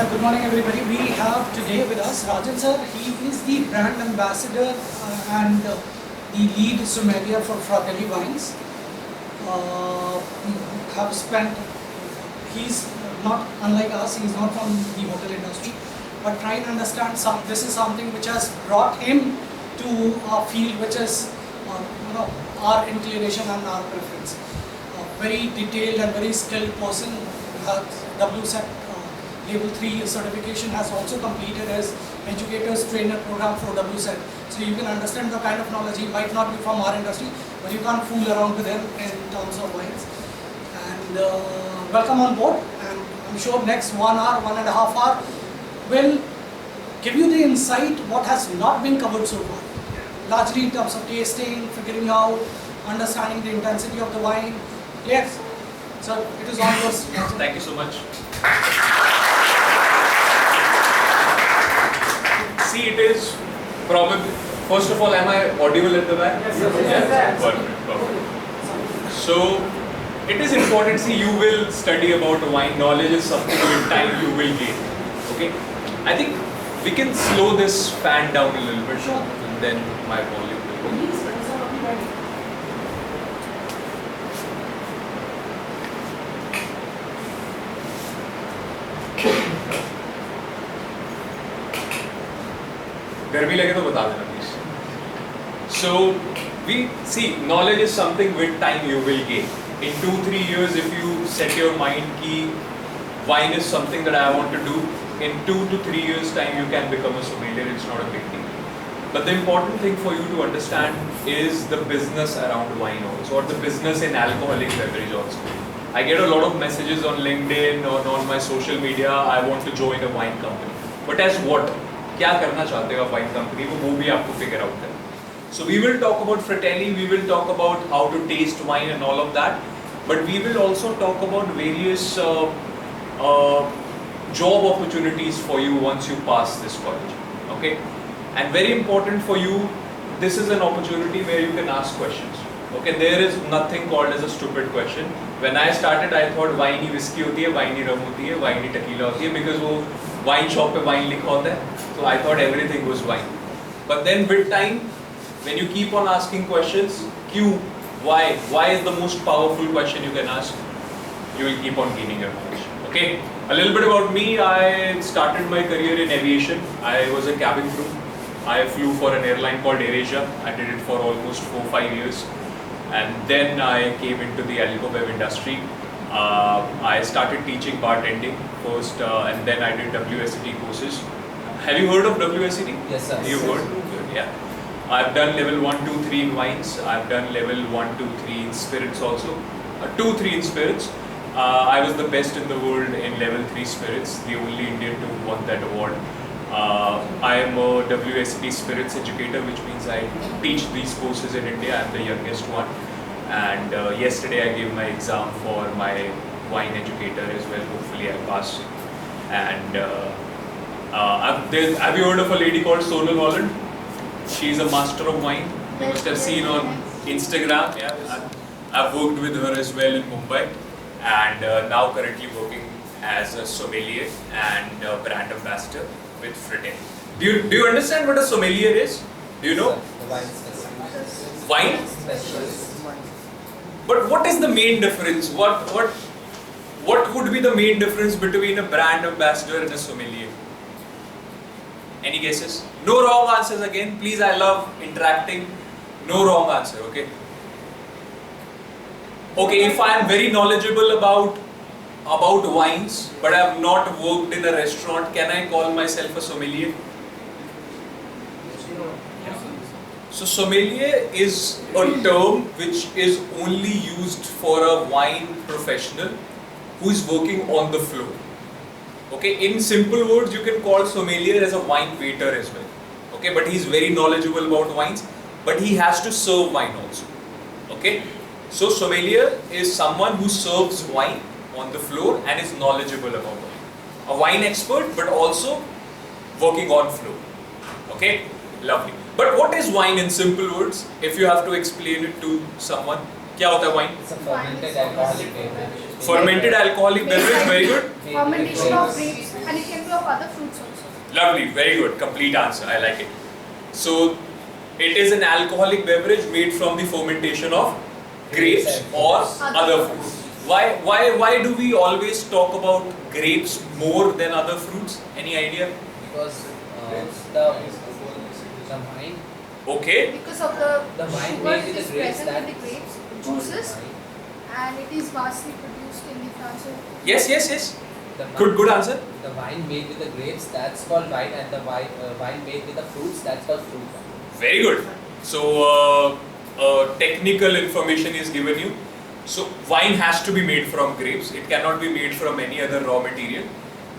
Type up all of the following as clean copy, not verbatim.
sir. Good morning, everybody. We have today with us Rajan sir. He is the brand ambassador and the lead sommelier for Fratelli Wines. Have spent. He's not unlike us. He's not from the hotel industry, but trying to understand this is something which has brought him to a field which is our inclination and our preference. A very detailed and very skilled person. WSET Level 3 certification, has also completed his educators trainer program for WSET. So you can understand the kind of knowledge. He might not be from our industry, but you can't fool around with him in terms of wines. And welcome on board. And I'm sure next 1 hour, 1.5 hours will give you the insight what has not been covered so far. Largely in terms of tasting, figuring out, understanding the intensity of the wine. Yes. So it is all yours. Thank you so much. See, it is probably, first of all, am I audible at the back? Yes. Perfect. So, it is important, see, you will study about wine, knowledge is something with time you will gain. Okay? I think we can slow this fan down a little bit, and then my volume will go. गर्मी लगे तो बता देना please. So we see knowledge is something with time you will gain. In 2-3 years, if you set your mind ki wine is something that I want to do, in 2 to 3 years time you can become a sommelier. It's not a big deal. But the important thing for you to understand is the business around wine also, or the business in alcoholic beverage also. I get a lot of messages on LinkedIn or on my social media. I want to join a wine company. But as what? क्या करना चाहते हो wine company को, वो भी आपको figure out करना. So we will talk about Fratelli, we will talk about how to taste wine and all of that, but we will also talk about various job opportunities for you once you pass this college. Okay, and very important for you, this is an opportunity where you can ask questions. Okay, there is nothing called as a stupid question. When I started, I thought wine he whiskey होती है, wine ही rum होती है, wine ही tequila होती है, because वो wine shop पे wine लिखा होता है. So I thought everything was wine. But then with time, when you keep on asking questions, Q, why is the most powerful question you can ask, you will keep on gaining your knowledge. Okay, a little bit about me. I started my career in aviation. I was a cabin crew. I flew for an airline called AirAsia. I did it for almost 4-5 years. And then I came into the alcohol industry. I started teaching bartending first, and then I did WSET courses. Have you heard of WSET? Yes, sir. You've heard? Good, yeah. I've done level 1, 2, 3 in wines. I've done level 1, 2, 3 in spirits also. 2, 3 in spirits. I was the best in the world in level 3 spirits, the only Indian to won that award. I am a WSET spirits educator, which means I teach these courses in India. I'm the youngest one. And yesterday I gave my exam for my wine educator as well. Hopefully I pass. And have you heard of a lady called Sonal Holland? She's a master of wine. You must have seen on Instagram. Yeah, I've worked with her as well in Mumbai, and now currently working as a sommelier and brand ambassador with Fratelli. Do you understand what a sommelier is? Do you know? Wine? But what is the main difference? What would be the main difference between a brand ambassador and a sommelier? Any guesses? No wrong answers again. Please, I love interacting. No wrong answer, okay? Okay, if I am very knowledgeable about wines, but I have not worked in a restaurant, can I call myself a sommelier? So sommelier is a term which is only used for a wine professional who is working on the floor. Okay, in simple words, you can call sommelier as a wine waiter as well. Okay, but he's very knowledgeable about wines, but he has to serve wine also. Okay, so sommelier is someone who serves wine on the floor and is knowledgeable about wine. A wine expert, but also working on floor. Okay, lovely. But what is wine in simple words? If you have to explain it to someone, क्या होता है wine? It's a fermented alcoholic beverage. Fermented alcoholic beverage, very good. Fermentation of grapes, and it can be of other fruits also. Lovely, very good, complete answer, I like it. So, it is an alcoholic beverage made from the fermentation of grapes or other fruits. Why do we always talk about grapes more than other fruits? Any idea? Because the wine. Okay. Because of the wine sugar made with is the grapes present in that the grapes, juices, and it is vastly produced in the France. Yes. The Good answer. The wine made with the grapes, that's called wine, and the wine made with the fruits, that's called fruit wine. Very good. So, technical information is given you. So, wine has to be made from grapes. It cannot be made from any other raw material.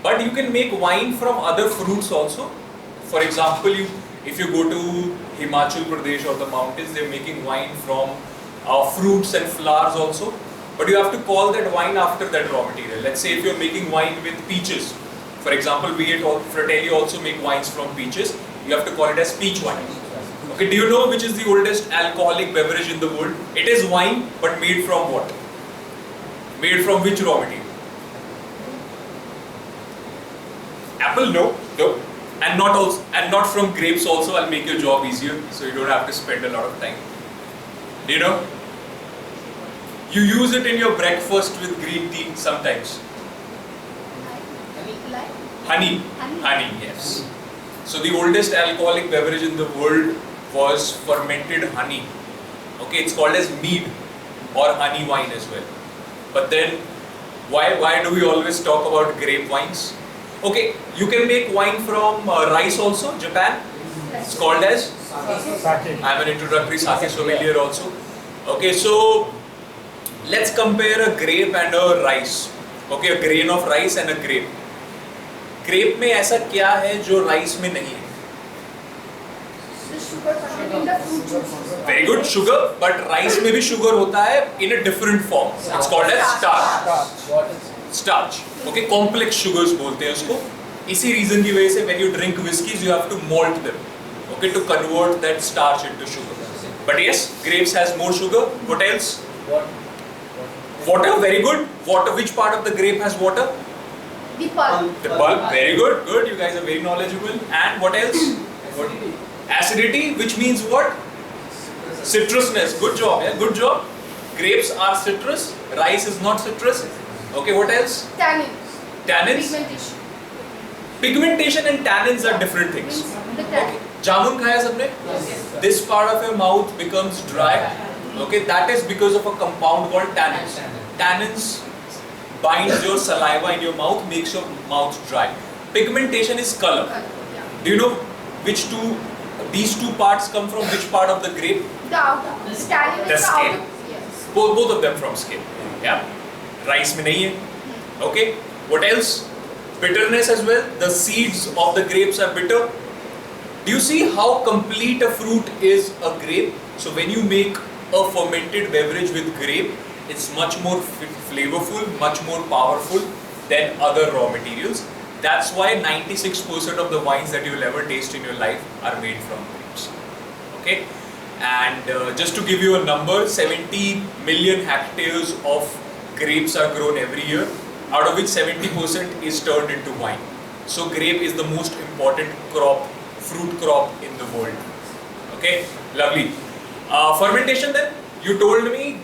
But you can make wine from other fruits also. For example, if you go to Himachal Pradesh or the mountains, they're making wine from fruits and flowers also. But you have to call that wine after that raw material. Let's say if you're making wine with peaches. For example, we at Fratelli also make wines from peaches. You have to call it as peach wine. Okay, do you know which is the oldest alcoholic beverage in the world? It is wine, but made from what? Made from which raw material? Apple? No. And not from grapes also. I'll make your job easier, so you don't have to spend a lot of time. Do you know? You use it in your breakfast with green tea sometimes. Like Honey, yes. So the oldest alcoholic beverage in the world was fermented honey. Okay, it's called as mead or honey wine as well. But then, why do we always talk about grape wines? Okay, you can make wine from rice also, Japan. It's called as Sake. I'm an introductory sake sommelier also. Okay, so let's compare a grape and a rice. Okay, a grain of rice and a grape. Grape में ऐसा क्या है जो rice में नहीं है? the sugar content in the fruit juice. Very good, sugar. But rice में भी sugar होता है in a different form. It's called as starch. What is Starch. Okay, complex sugars बोलते हैं उसको. इसी reason की वजह से when you drink whiskeys you have to malt them. Okay, to convert that starch into sugar. But yes, grapes has more sugar. What else? Water, very good. Water, which part of the grape has water? The pulp. The pulp, very good. Good, you guys are very knowledgeable. And what else? Acidity, which means what? Citrusness. Good job, yeah, good job. Grapes are citrus, rice is not citrus. Okay, what else? Tannins. Tannins. Pigmentation. Pigmentation and tannins are different things. Means the Okay. tannin. Jamun khaya sabne? This part of your mouth becomes dry. Okay, that is because of a compound called tannins. Tannins binds your saliva in your mouth, makes your mouth dry. Pigmentation is color. Yeah. Do you know which these two parts come from which part of the grape? The outer. The tannin The is the skin. outer. Yes. Both of them from skin. Yeah. Rice में नहीं है. Okay. What else? Bitterness as well. The seeds of the grapes are bitter. Do you see how complete a fruit is a grape? So when you make a fermented beverage with grape, it's much more flavorful, much more powerful than other raw materials. That's why 96% of the wines that you will ever taste in your life are made from grapes. Okay? And just to give you a number, 70 million hectares of grapes are grown every year, out of which 70% is turned into wine. So grape is the most important crop, fruit crop in the world. Okay? Lovely. Fermentation then, you told me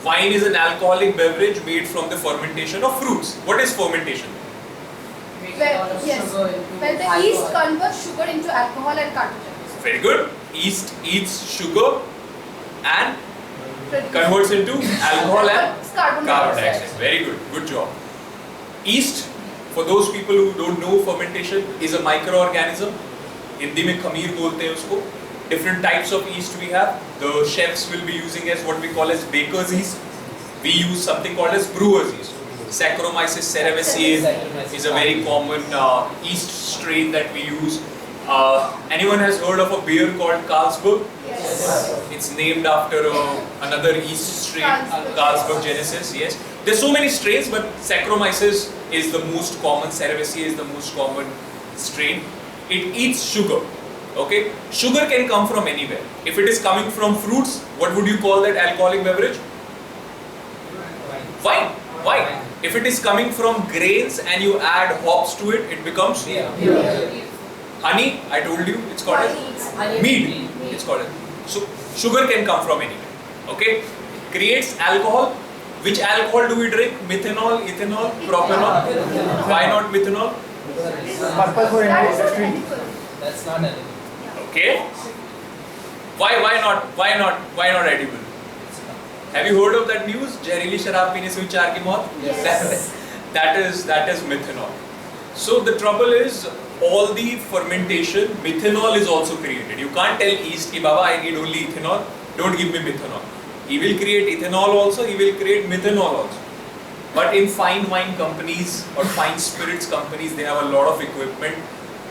wine is an alcoholic beverage made from the fermentation of fruits. What is fermentation? Yes. When the yeast converts sugar into alcohol and carbohydrates. Very good. Yeast eats sugar and converts into alcohol and carbon carbon dioxide. dioxide. Very good. Good job. Yeast, for those people who don't know fermentation, is a microorganism. Hindi में खमीर बोलते हैं उसको. Different types of yeast we have. The chefs will be using as what we call as baker's yeast. We use something called as brewer's yeast. Saccharomyces cerevisiae is a very common yeast strain that we use. Anyone has heard of a beer called Carlsberg? Yes. It's named after another yeast strain, Carlsberg Genesis. Yes, there's so many strains, but Saccharomyces is the most common. Cerevisiae is the most common strain. It eats sugar. Okay, sugar can come from anywhere. If it is coming from fruits, what would you call that alcoholic beverage? Wine. Wine. If it is coming from grains and you add hops to it, it becomes honey. I told you, it's called as mead. It's called as. So sugar can come from anywhere. Okay, creates alcohol. Which alcohol do we drink? Methanol, ethanol, propanol. Why not methanol? Purpose for industry. That's not edible. Okay. Why not edible? Have you heard of that news? Zehरीली शराब पीने से हुई 4 की मौत? Yes. That is methanol. So the trouble is, all the fermentation, methanol is also created. You can't tell yeast कि बाबा I need only ethanol. Don't give me methanol. He will create ethanol also. He will create methanol also. But in fine wine companies or fine spirits companies, they have a lot of equipment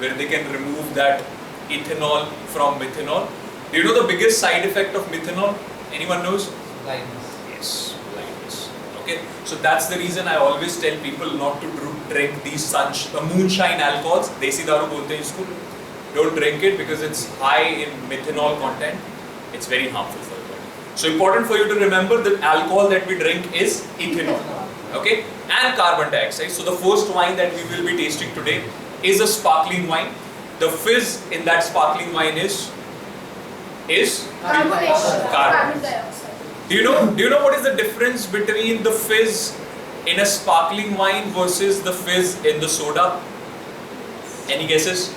where they can remove that ethanol from methanol. Do you know the biggest side effect of methanol? Anyone knows? Blindness. Yes, blindness. Okay, so that's the reason I always tell people not to drink these moonshine alcohols. Desi daru bolte hain isko. Don't drink it because it's high in methanol content. It's very harmful for the body. So important for you to remember that alcohol that we drink is ethanol. Okay, and carbon dioxide. So the first wine that we will be tasting today is a sparkling wine. The fizz in that sparkling wine is Carbon dioxide. Do you know what is the difference between the fizz in a sparkling wine versus the fizz in the soda? Any guesses?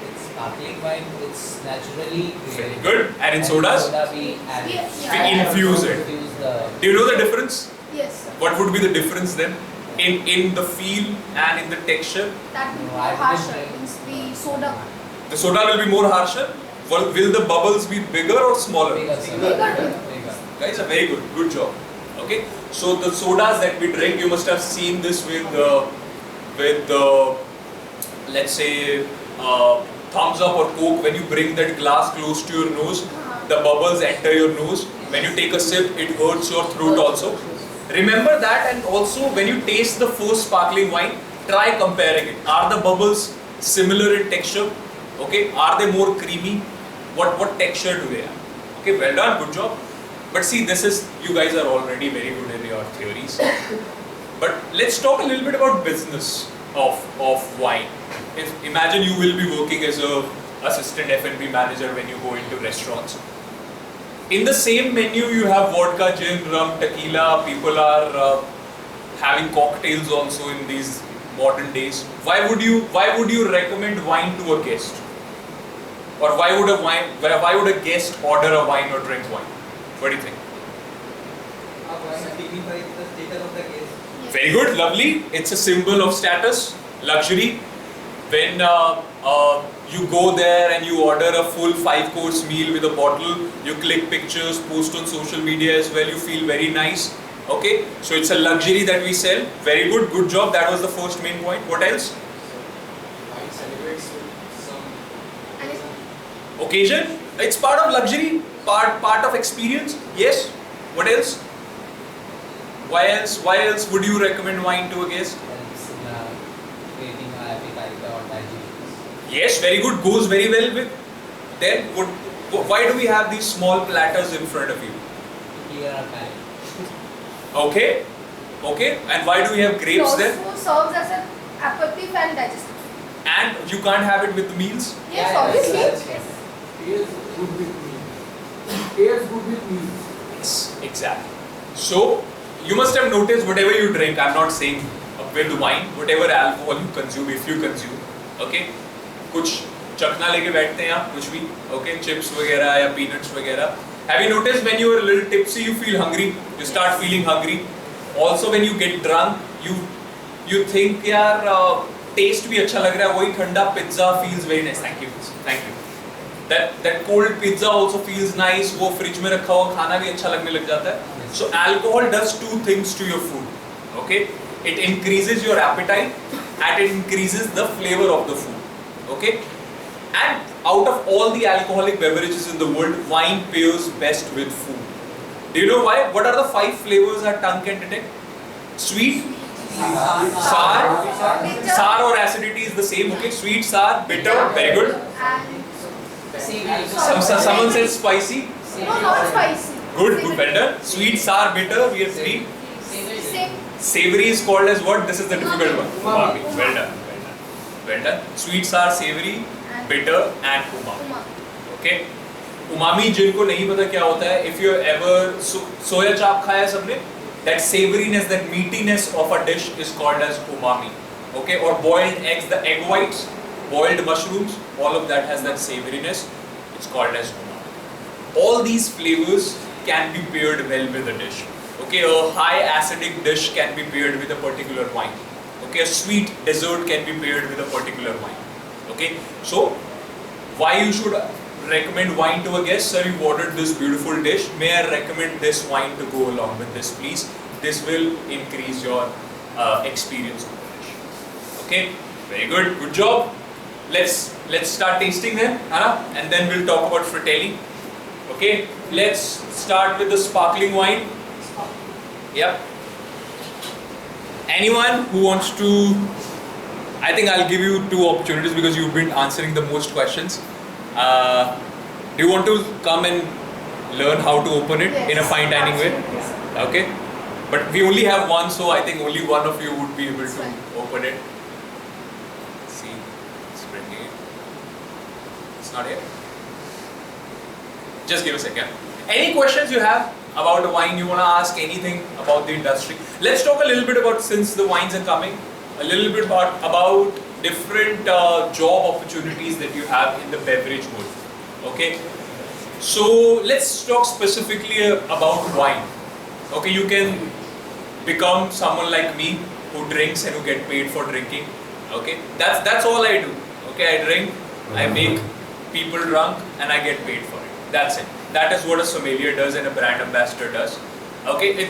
It's sparkling wine. It's naturally Very created. good. And in sodas, Soda we add it. we infuse it. Do you know the difference? Yes, sir. What would be the difference then in the feel and in the texture? That will be No, I harsher. didn't Means the soda. The soda will be more harsher. Will the bubbles be bigger or smaller? Bigger, sir. Bigger. Guys, are very good job. Okay, so the sodas that we drink, you must have seen this with let's say thumbs up or coke. When you bring that glass close to your nose, the bubbles enter your nose. When you take a sip, it hurts your throat also. Remember that, and also when you taste the first sparkling wine, try comparing it. Are the bubbles similar in texture? Okay, are they more creamy? What texture do they have? Okay, well done, good job. But see, you guys are already very good in your theories. But let's talk a little bit about business of wine. Imagine you will be working as a assistant F&B manager when you go into restaurants. In the same menu, you have vodka, gin, rum, tequila. People are having cocktails also in these modern days. Why would you recommend wine to a guest? Or why would a guest order a wine or drink wine? What do you think? Very good, lovely. It's a symbol of status, luxury. When you go there and you order a full 5-course meal with a bottle, you click pictures, post on social media as well, you feel very nice. Okay, so it's a luxury that we sell. Very good, good job. That was the first main point. What else? Wine celebrates with some Occasion. It's part of luxury, part of experience. Yes. What else? Why else would you recommend wine to a guest? Helps in creating an appetite or digestion. Yes, very good. Goes very well with. Then, why do we have these small platters in front of you? To clear our palate. Okay. Okay. And why do we have grapes It there? also serves as an aperitif and digestive. And you can't have it with the meals? Yes, obviously. Yes. Tastes good with me. Tastes good with me. Yes, exactly. So, you must have noticed whatever you drink, I'm not saying with wine, whatever alcohol you consume, if you consume, okay? कुछ चखना लेके बैठते हैं आप कुछ भी, okay? Chips वगैरह या peanuts वगैरह. Have you noticed when you are a little tipsy, you feel hungry? You start feeling hungry. Also, when you get drunk, you think यार taste भी अच्छा लग रहा है, वही ठंडा pizza feels very nice. Thank you, thank you. That cold pizza also feels nice. वो fridge में रखा हुआ खाना भी अच्छा लगने लग जाता है. So alcohol does two things to your food. Okay, it increases your appetite and it increases the flavor of the food. Okay, and out of all the alcoholic beverages in the world, wine pairs best with food. Do you know why? What are the 5 flavors our tongue can detect? Sweet, Sour or acidity is the same. Okay, sweet, sour, bitter. Very good. Someone said spicy. No, not spicy. Good, well done. Sweet, sour, bitter. We have three. Same. Savory is called as what? This is the difficult one. Umami. Well done. Well done. Sweet, sour, savory, bitter, and umami. Okay. Umami जिनको नहीं पता क्या होता है, if you ever soya chap खाया है सबने, that savoriness, that meatiness of a dish is called as umami. Okay, or boiled eggs, the egg whites, boiled mushrooms, all of that has that savoriness. It's called as umami. All these flavors can be paired well with a dish. Okay, a high acidic dish can be paired with a particular wine. Okay, a sweet dessert can be paired with a particular wine. Okay, so why you should recommend wine to a guest? Sir, you ordered this beautiful dish. May I recommend this wine to go along with this, please? This will increase your experience of the dish. Okay, very good. Good job. Let's start tasting then, and then we'll talk about fratelli. Okay, let's start with the sparkling wine. Yep. Anyone who wants to? I think I'll give you two opportunities because you've been answering the most questions. Do you want to come and learn how to open it in a fine dining way? Okay. But we only have one, so I think only one of you would be able to open it. See, it's bringing it. It's not here. Just give a second. Any questions you have about the wine? You want to ask anything about the industry? Let's talk a little bit about, since the wines are coming, a little bit about different job opportunities that you have in the beverage world. Okay. So let's talk specifically about wine. Okay, you can become someone like me who drinks and who get paid for drinking. Okay, that's all I do. Okay, I drink, I make people drunk, and I get paid for it. That's it. That is what a sommelier does and a brand ambassador does. Okay,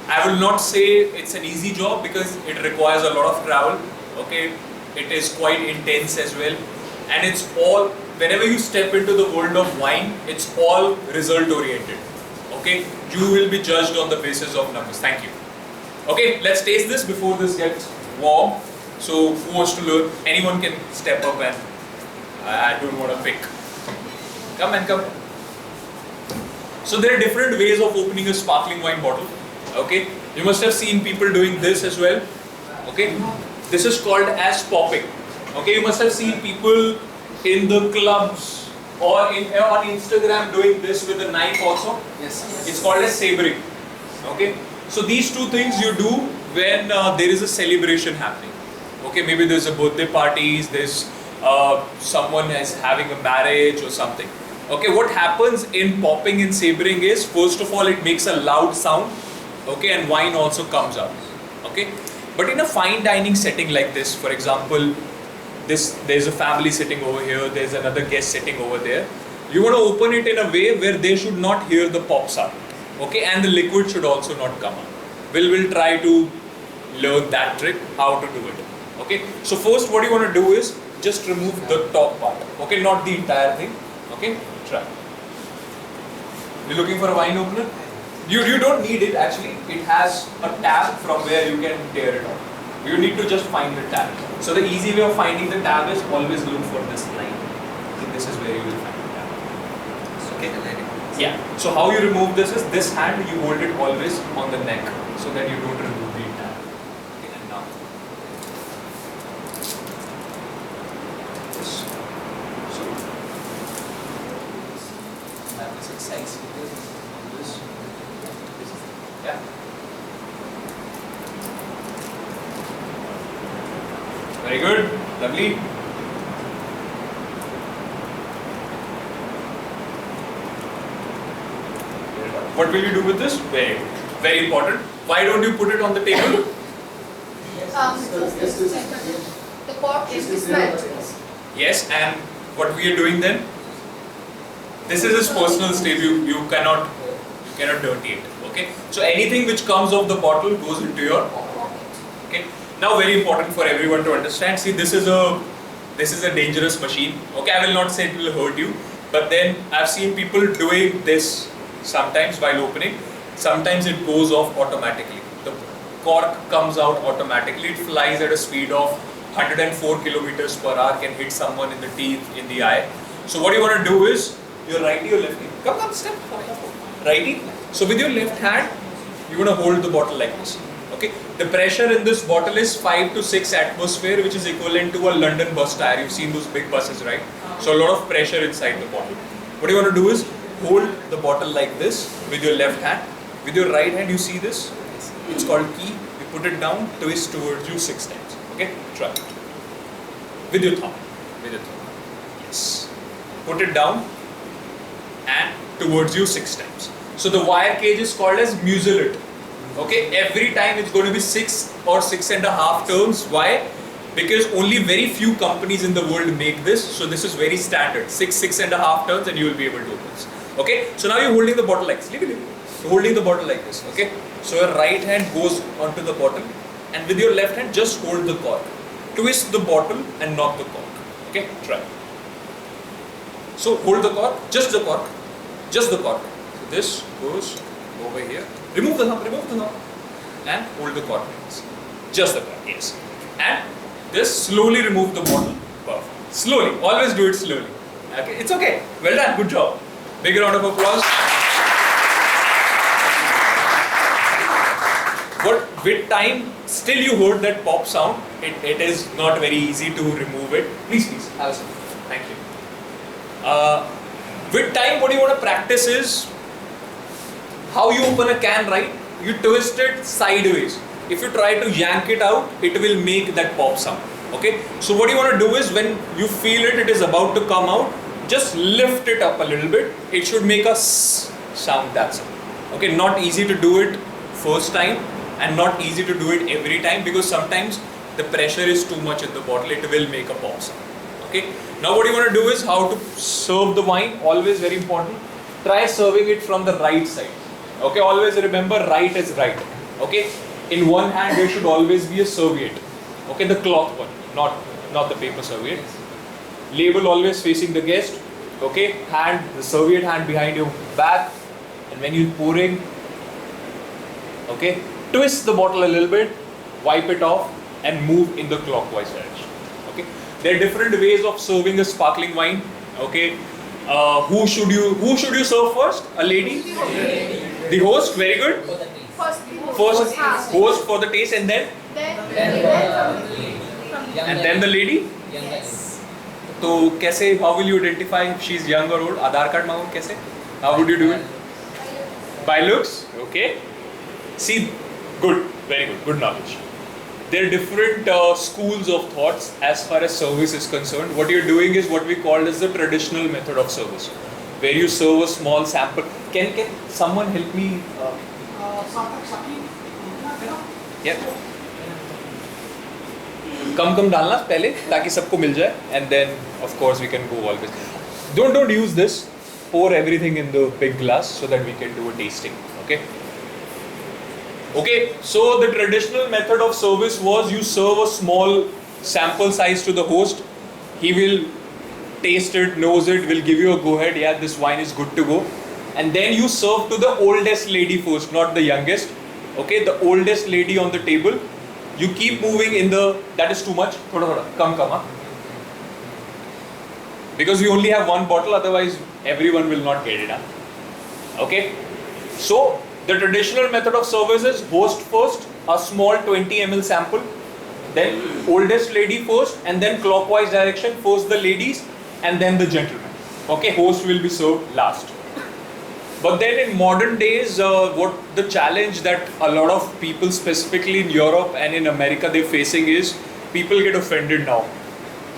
I will not say it's an easy job because it requires a lot of travel. Okay, it is quite intense as well, and it's all, whenever you step into the world of wine, it's all result oriented. Okay, you will be judged on the basis of numbers. Thank you. Okay, let's taste this before this gets warm. So who wants to learn? Anyone can step up, and I don't want to pick. Come and come. So there are different ways of opening a sparkling wine bottle. Okay, you must have seen people doing this as well. Okay, this is called as popping. Okay, you must have seen people in the clubs or on Instagram doing this with a knife also. Yes. It's called as savoring. Okay, so these two things you do when there is a celebration happening. Okay, maybe there's a birthday parties, there's someone is having a marriage or something. Okay, what happens in popping and savoring is, first of all, it makes a loud sound. Okay, and wine also comes out. Okay, but in a fine dining setting like this, for example, there's a family sitting over here, there's another guest sitting over there. You want to open it in a way where they should not hear the pop sound. Okay, and the liquid should also not come out. We'll try to learn that trick, how to do it. Okay, so first what you want to do is just remove the top part. Okay, not the entire thing. Okay, try. You're looking for a wine opener? You don't need it actually. It has a tab from where you can tear it off. You need to just find the tab. So the easy way of finding the tab is always look for this line. So this is where you will find the tab. Okay. Yeah. So how you remove this is this hand you hold it always on the neck so that you don't remove the tab. Okay, and now. This. So have this exercise because this. Yeah. Very good. Lovely. What will you do with this? Very, very important. Why don't you put it on the table? The pot is dismantled. Yes, and what we are doing then? This is his personal stave. You cannot dirty it. Okay. So anything which comes off the bottle goes into your pocket. Okay. Now very important for everyone to understand. See, this is a dangerous machine. Okay, I will not say it will hurt you, but then I've seen people doing this sometimes while opening. Sometimes it goes off automatically. cork comes out automatically. It flies at a speed of 104 kilometers per hour, can hit someone in the teeth, in the eye. So what you want to do is, your righty or lefty, come, step, righty. So with your left hand, you want to hold the bottle like this. Okay, the pressure in this bottle is 5 to 6 atmosphere, which is equivalent to a London bus tire. You've seen those big buses, right? So a lot of pressure inside the bottle. What you want to do is hold the bottle like this with your left hand. With your right hand, you see this? It's called key. You put it down, twist towards you 6 times. Okay, try it. With your thumb. With your thumb. Yes. Put it down and towards you 6 times. So the wire cage is called as mucilage. Okay, every time it's going to be 6 or 6.5 turns. Why? Because only very few companies in the world make this. So this is very standard. 6.5 turns and you will be able to do this. Okay, so now you're holding the bottle like this. You're holding the bottle like this. Okay, so your right hand goes onto the bottle and with your left hand just hold the cork. Twist the bottle and knock the cork. Okay, try. So hold the cork, just the cork, just the cork. So this goes over here. Remove the thumb, and hold the cork like this. Just the cork, yes. And this, slowly remove the bottle. Perfect. Slowly, always do it slowly. Okay, it's okay. Well done, good job. Big round of applause. But with time, still you heard that pop sound. It is not very easy to remove it. Please, have some. Thank you. With time, what you want to practice is how you open a can, right? You twist it sideways. If you try to yank it out, it will make that pop sound. Okay? So what you want to do is when you feel it is about to come out, just lift it up a little bit. It should make a sound, that's it. Okay? Not easy to do it first time and not easy to do it every time because sometimes the pressure is too much in the bottle. It will make a pop sound. Okay? Now what you want to do is how to serve the wine. Always very important. Try serving it from the right side. Okay, always remember right is right. Okay, in one hand there should always be a serviette. Okay, the cloth one, not the paper serviette. Label always facing the guest. Okay, hand, the serviette hand behind your back, and when you're pouring, okay, twist the bottle a little bit, wipe it off, and move in the clockwise direction. Okay, there are different ways of serving a sparkling wine. Okay, who should you serve first? A lady? The host, very good. First host for the taste and then the lady. Yes. So कैसे? How will you identify if she's young or old? Aadhaar card मांगो कैसे? How would you do it? By looks. Okay. See, good, very good, good knowledge. There are different schools of thoughts as far as service is concerned. What you're doing is what we call as the traditional method of service, where you serve a small sample. Can someone help me? Yeah. कम डालना पहले ताकि सबको मिल जाए, and then of course we can go always. Don't use this. Pour everything in the big glass so that we can do a tasting. Okay. Okay, so the traditional method of service was you serve a small sample size to the host. He will taste it, knows it, will give you a go ahead, yeah, this wine is good to go. And then you serve to the oldest lady first, not the youngest. Okay, the oldest lady on the table. You keep moving in the, that is too much, thoda, come, huh? Because we only have one bottle, otherwise everyone will not get it, huh? Okay, so the traditional method of service is host first, a small 20 ml sample, then oldest lady first, and then clockwise direction, first the ladies and then the gentlemen. Okay, host will be served last. But then in modern days, what the challenge that a lot of people, specifically in Europe and in America, they're facing is people get offended now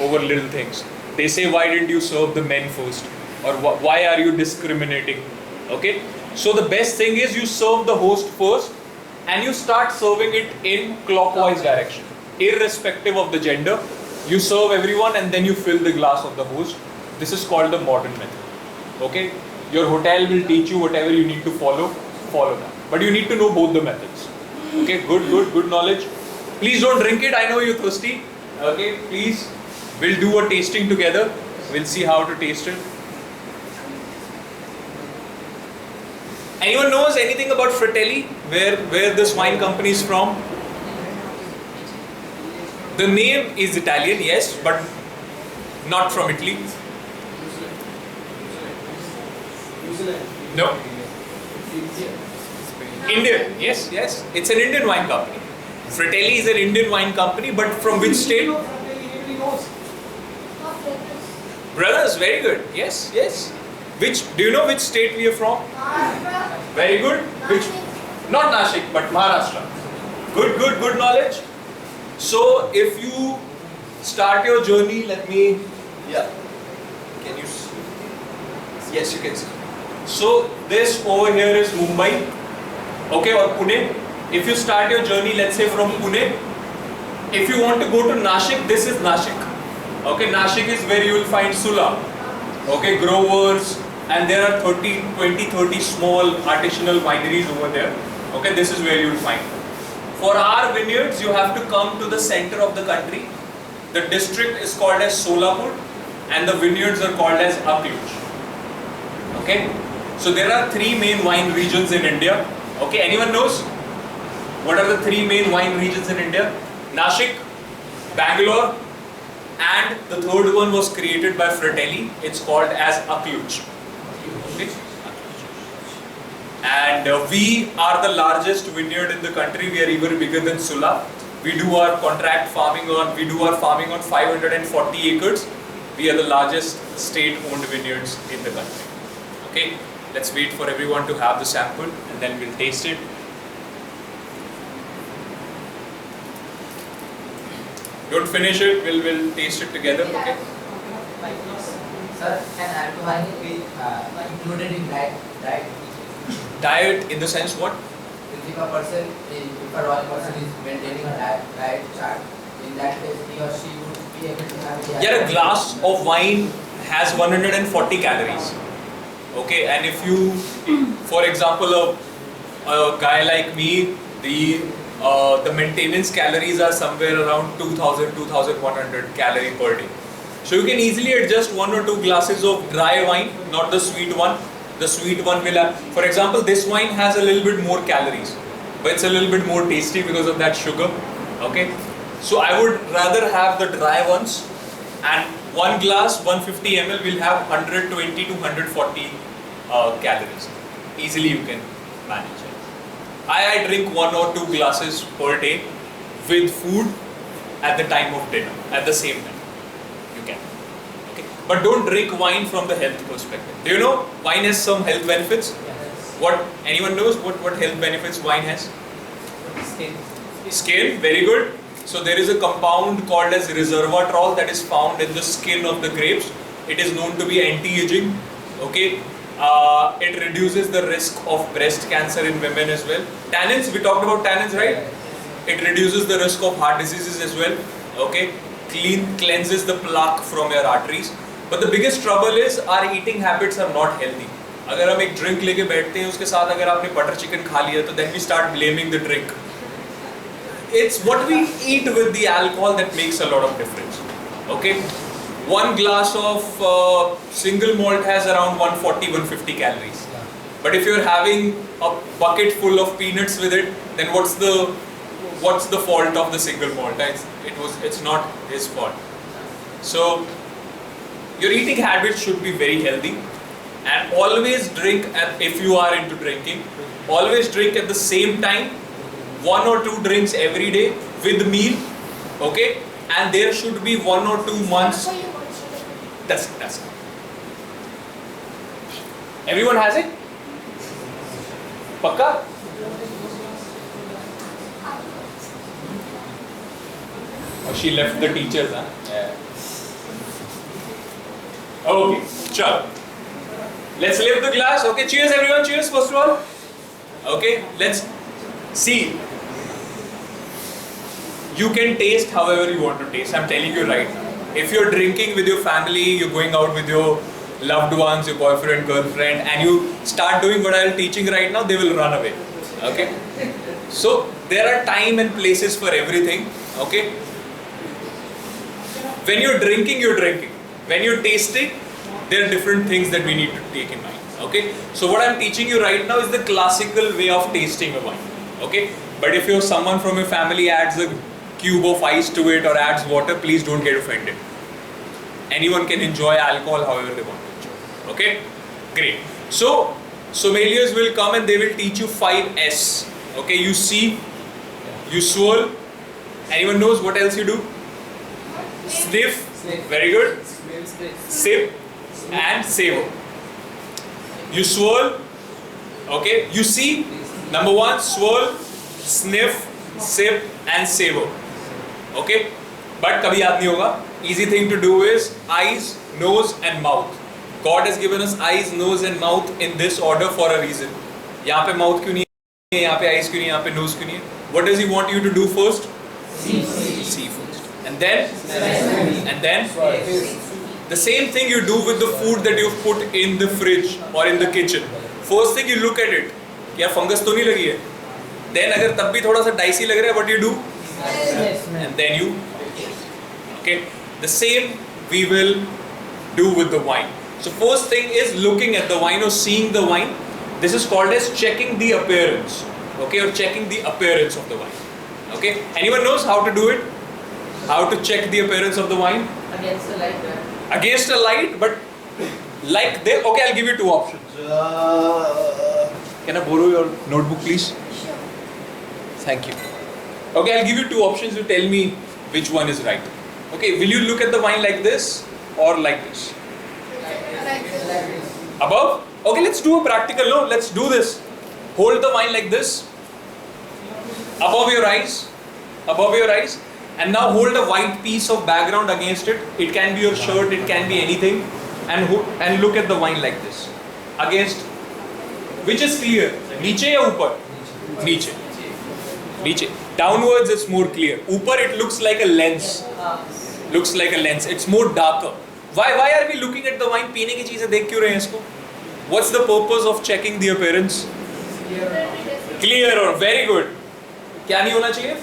over little things. They say, why didn't you serve the men first? Or why are you discriminating? Okay. So the best thing is you serve the host first and you start serving it in clockwise direction. Irrespective of the gender, you serve everyone and then you fill the glass of the host. This is called the modern method. Okay? Your hotel will teach you whatever you need to follow that. But you need to know both the methods. Okay? Good knowledge. Please don't drink it. I know you're thirsty. Okay? Please, we'll do a tasting together. We'll see how to taste it. Anyone knows anything about Fratelli? Where this wine company is from? The name is Italian, yes, but not from Italy. No. Indian, yes, yes. It's an Indian wine company. Fratelli is an Indian wine company, but from which state? Brothers, very good. Yes, yes. Do you know which state we are from? Very good. Which? Not Nashik, but Maharashtra. Good knowledge. So, if you start your journey, can you see? Yes, you can see. So, this over here is Mumbai, okay, or Pune. If you start your journey, let's say from Pune, if you want to go to Nashik, this is Nashik. Okay, Nashik is where you will find Sula, okay, growers, and there are 20-30 small artisanal wineries over there. Okay, this is where you will find. For our vineyards, you have to come to the center of the country. The district is called as Solapur, and the vineyards are called as AICTE. Okay, so there are 3 main wine regions in India. Okay, anyone knows what are the 3 main wine regions in India? Nashik, Bangalore, and the third one was created by Fratelli. It's called as AICTE. Okay. And we are the largest vineyard in the country. We are even bigger than Sula. We do our farming on 540 acres. We are the largest state-owned vineyards in the country. Okay, let's wait for everyone to have the sample and then we'll taste it. Don't finish it, we'll taste it together, okay? Sir, can alcohol wine be included in diet? Diet in the sense what? If a person is maintaining a diet chart, in that case he or she would be able to have Yeah, a glass of wine has 140 calories. Okay, and if you, for example, a guy like me, the maintenance calories are somewhere around 2,100 calories per day. So you can easily adjust 1 or 2 glasses of dry wine, not the sweet one. The sweet one will have, for example, this wine has a little bit more calories, but it's a little bit more tasty because of that sugar. Okay, so I would rather have the dry ones, and 1 glass 150 ml will have 120 to 140 calories. Easily you can manage it. I drink 1 or 2 glasses per day with food at the time of dinner, at the same time. You can. Okay. But don't drink wine from the health perspective. Do you know wine has some health benefits? What, anyone knows what health benefits wine has? Skin, very good. So there is a compound called as resveratrol that is found in the skin of the grapes. It is known to be anti-aging. Okay. It reduces the risk of breast cancer in women as well. Tannins, we talked about tannins, right? It reduces the risk of heart diseases as well. Okay, cleanses the plaque from your arteries. But the biggest trouble is our eating habits are not healthy. अगर हम एक drink लेके बैठते हैं उसके साथ अगर आपने butter chicken खा लिया तो then we start blaming the drink. It's what we eat with the alcohol that makes a lot of difference. Okay. 1 glass of single malt has around 140-150 calories. But if you're having a bucket full of peanuts with it, then what's the fault of the single malt? It's not his fault. So your eating habits should be very healthy, and always drink if you are into drinking. Always drink at the same time, 1 or 2 drinks every day with meal. Okay, and there should be 1 or 2 months. That's it. Everyone has it? Pakka? Oh, she left the teachers, huh? Yeah. Okay, sure. Let's lift the glass. Okay, cheers everyone, cheers first of all. Okay, let's see. You can taste however you want to taste. I'm telling you right now. If you're drinking with your family, you're going out with your loved ones, your boyfriend, girlfriend, and you start doing what I'm teaching right now, they will run away. Okay? So there are time and places for everything. Okay? When you're drinking, you're drinking. When you're tasting, there are different things that we need to take in mind. Okay? So what I'm teaching you right now is the classical way of tasting a wine. Okay? But if you're someone from your family adds a cube of ice to it or adds water, please don't get offended. Anyone can enjoy alcohol however they want to enjoy. Okay, great. So sommeliers will come and they will teach you 5S. Okay, you see, you swirl. Anyone knows what else you do? Sniff. Very good. Sip and savor. You swirl. Okay, you see. Number 1, swirl, sniff, sip and savor. Okay, but kabhi yaad nahi hoga. Easy thing to do is eyes, nose and mouth. God has given us eyes, nose and mouth in this order for a reason. यहाँ पे mouth क्यों नहीं है, यहाँ पे eyes क्यों नहीं है, यहाँ पे nose क्यों नहीं है? What does he want you to do first? See first. And then the same thing you do with the food that you've put in the fridge or in the kitchen. First thing you look at it, क्या fungus तो नहीं लगी है? Then अगर तब भी थोड़ा सा dicey लग रहा है, what do you do? And then you, okay. The same we will do with the wine. So first thing is looking at the wine or seeing the wine. This is called as checking the appearance. Okay, or checking the appearance of the wine. Okay, anyone knows how to do it? How to check the appearance of the wine? Against the light. Against a light, but like there. Okay, I'll give you 2 options. Can I borrow your notebook, please? Sure. Thank you. Okay, I'll give you 2 options. You tell me which one is right. Okay, will you look at the wine like this or like this? Like this. Above? Okay, let's do a practical. No, let's do this. Hold the wine like this. Above your eyes. Above your eyes. And now hold a white piece of background against it. It can be your shirt, it can be anything. And look at the wine like this. Against. Which is clear? Niche ya upar? Niche. Niche. Downwards it's more clear. Upar it looks like a lens. Looks like a lens. It's more darker. Why are we looking at the wine? पीने की चीजें देख क्यों रहे हैं इसको? What's the purpose of checking the appearance? Clear or very good. क्या नहीं होना चाहिए?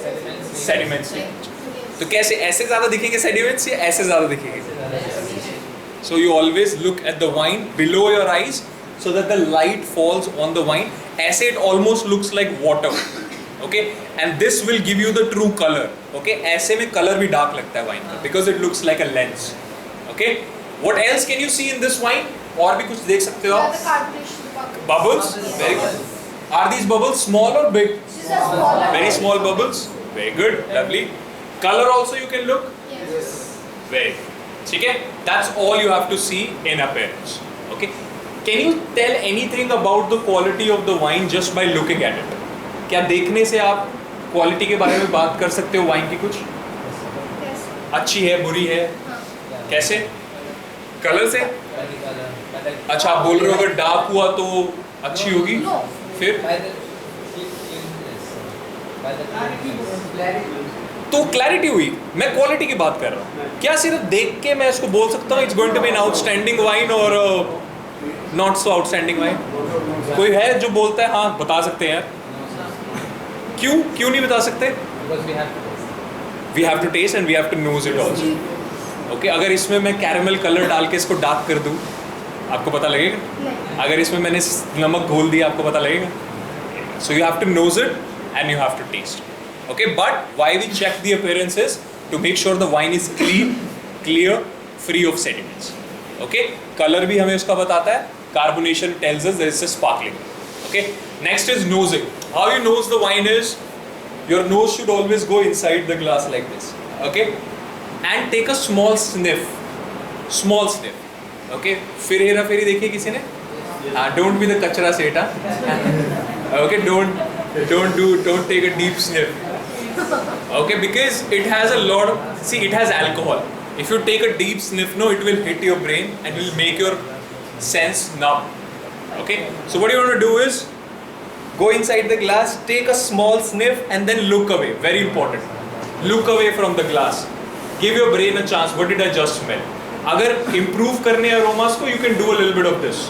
Sediments. तो कैसे ऐसे ज़्यादा दिखेंगे sediments या ऐसे ज़्यादा दिखेंगे? So you always look at the wine below your eyes so that the light falls on the wine. ऐसे it almost looks like water. Okay, and this will give you the true color. Okay, ऐसे में color भी dark लगता है wine का because it looks like a lens. Okay, what else can you see in this wine? और भी कुछ देख सकते हो आप? The carbonation Bubbles? Very good. Are these bubbles small or big? These are smaller. Very small bubbles. Very good. Lovely. Color also you can look. Yes. Very good. ठीक है? That's all you have to see in appearance. Okay. Can you tell anything about the quality of the wine just by looking at it? क्या देखने से आप quality के बारे में बात कर सकते हो वाइन की कुछ? Yes. अच्छी है, बुरी है? हाँ. कैसे? कलर से? अच्छा आप बोल रहे हो अगर डार्क हुआ तो अच्छी होगी? No. फिर? Clarity. तो क्लैरिटी हुई. मैं क्वालिटी की बात कर रहा हूँ. क्या सिर्फ देख के मैं इसको बोल सकता हूँ it's going to be an outstanding wine और नॉट सो आउटस्टैंडिंग वाइन? कोई है जो बोलता है हाँ बता सकते हैं यार? क्यों नहीं बता सकते? We have to taste and we have to nose it also. Okay, अगर इसमें मैं कैरेमल कलर डाल के इसको डार्क कर दूँ आपको पता लगेगा? नहीं. अगर इसमें मैंने नमक घोल दिया आपको पता लगेगा? So you have to nose it and you have to taste. Okay, but why we check the appearance is to make sure the wine is clean, clear, free of sediments. Okay, color भी हमें उसका बताता है. Carbonation tells us there is a sparkling. Okay, next is nosing. How you nose the wine is your nose should always go inside the glass like this. Okay, and take a small sniff. Small sniff. Okay, फिर हेरा फेरी देखिए किसी ने? Don't be the कचरा सेठ. Okay, don't take a deep sniff. Okay, because it has a lot of, it has alcohol. If you take a deep sniff, no, it will hit your brain and will make your sense numb. Okay, so what you want to do is go inside the glass, take a small sniff and then look away. Very important. Look away from the glass. Give your brain a chance. What did I just smell? अगर improve करने aromas को, you can do a little bit of this.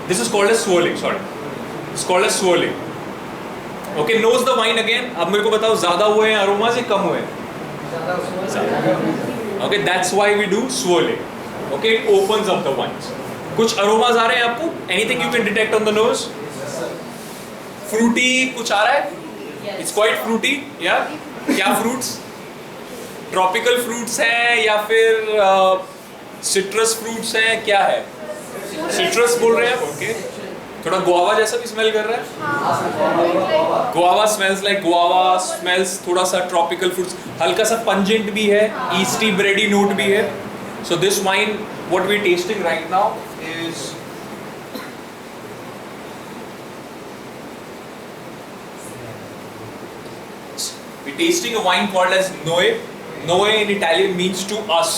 This is called as swirling. Sorry, it's called as swirling. Okay, nose the wine again. अब मेरे को बताओ ज़्यादा हुए हैं aromas या कम हुए हैं? Okay, that's why we do swirling. Okay, it opens up the wines. कुछ aromas आ रहे हैं आपको? Anything you can detect on the nose? Fruity कुछ आ रहा है? It's quite fruity, yeah. क्या फ्रूट्स? ट्रॉपिकल फ्रूट्स हैं या फिर सिट्रस फ्रूट्स हैं, क्या है? सिट्रस बोल रहे हैं, ओके। थोड़ा गुआवा जैसा भी स्मेल कर रहा है। Guava smells like guava, smells थोड़ा सा ट्रॉपिकल फ्रूट्स, हल्का सा पंजेंट भी है, ईस्टी ब्रेडी नोट भी है। So this wine what we tasting right now is we tasting a wine called as Noe. Noe in Italian means to us.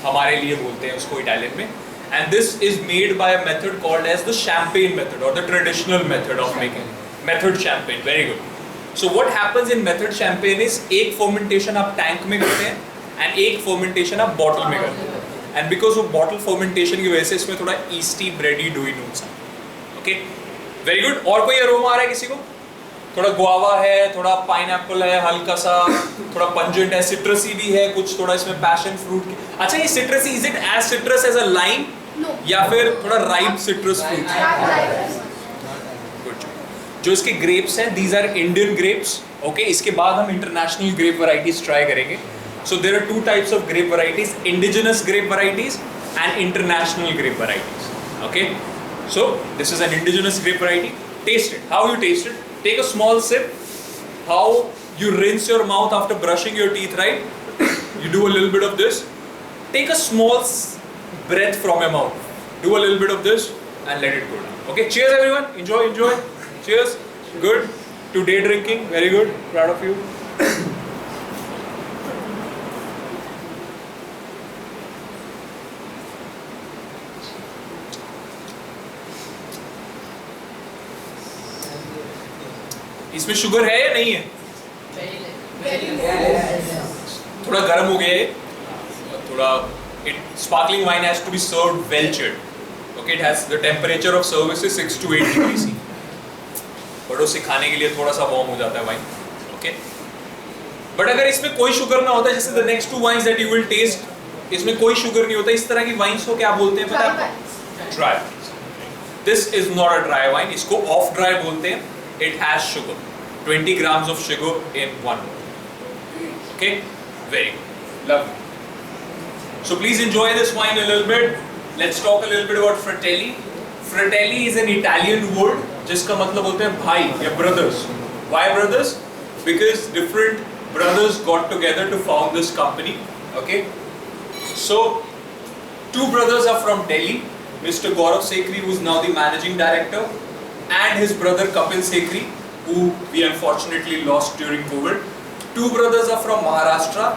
हमारे लिए बोलते हैं उसको इटालियन में. And this is made by a method called as the champagne method or the traditional method of making. Method champagne, very good. So what happens in method champagne is एक fermentation आप tank में करते हैं and एक fermentation आप bottle में करते हैं. And because of bottle fermentation की वजह से इसमें थोड़ा yeasty bready doughy notes हैं. Okay, very good. और कोई aroma आ रहा है किसी को? थोड़ा गुआवा है, थोड़ा पाइनएप्पल है, हल्का सा थोड़ा पंजेंट है, सिट्रसी भी है कुछ, थोड़ा इसमें पैशन फ्रूट की. अच्छा, ये citrusy, is it as citrus as a lime या फिर थोड़ा राइप सिट्रस फ्रूट? गुड. जो इसके ग्रेप्स हैं, these are Indian grapes. Okay, इसके बाद हम इंटरनेशनल ग्रेप वैरायटीज ट्राई करेंगे. So there are two types of grape varieties, indigenous grape varieties and international grape varieties. Okay, so this is an indigenous grape variety. Taste it. How you taste it? Take a small sip. How you rinse your mouth after brushing your teeth, right? You do a little bit of this. Take a small breath from your mouth. Do a little bit of this and let it go down. Okay, cheers everyone. Enjoy, enjoy. Cheers. Good. To day drinking. Very good. Proud of you. इसमें sugar है या नहीं है? थोड़ा गर्म हो गया है, थोड़ा. Sparkling wine has to be served well chilled. Okay, it has the temperature of service is 6 to 8 degrees C. बड़ों से खाने के लिए थोड़ा सा वार्म हो जाता है वाइन. ओके, बट अगर इसमें कोई शुगर ना होता, जैसे the next two wines that you will taste, इसमें कोई शुगर नहीं होता, इस तरह की वाइन्स को क्या बोलते हैं पता है? Dry. This is not a dry wine. इसको ऑफ ड्राई बोलते हैं. It has sugar, 20 grams of sugar in one. Okay, very good, lovely. So please enjoy this wine a little bit. Let's talk a little bit about fratelli. Fratelli is an Italian word जिसका मतलब होता है भाई या brothers. Why brothers? Because different brothers got together to found this company. Okay, so two brothers are from Delhi. Mr. Gaurav Sekhri, who is now the managing director, and his brother Kapil Sekhri, who we unfortunately lost during COVID. Two brothers are from Maharashtra,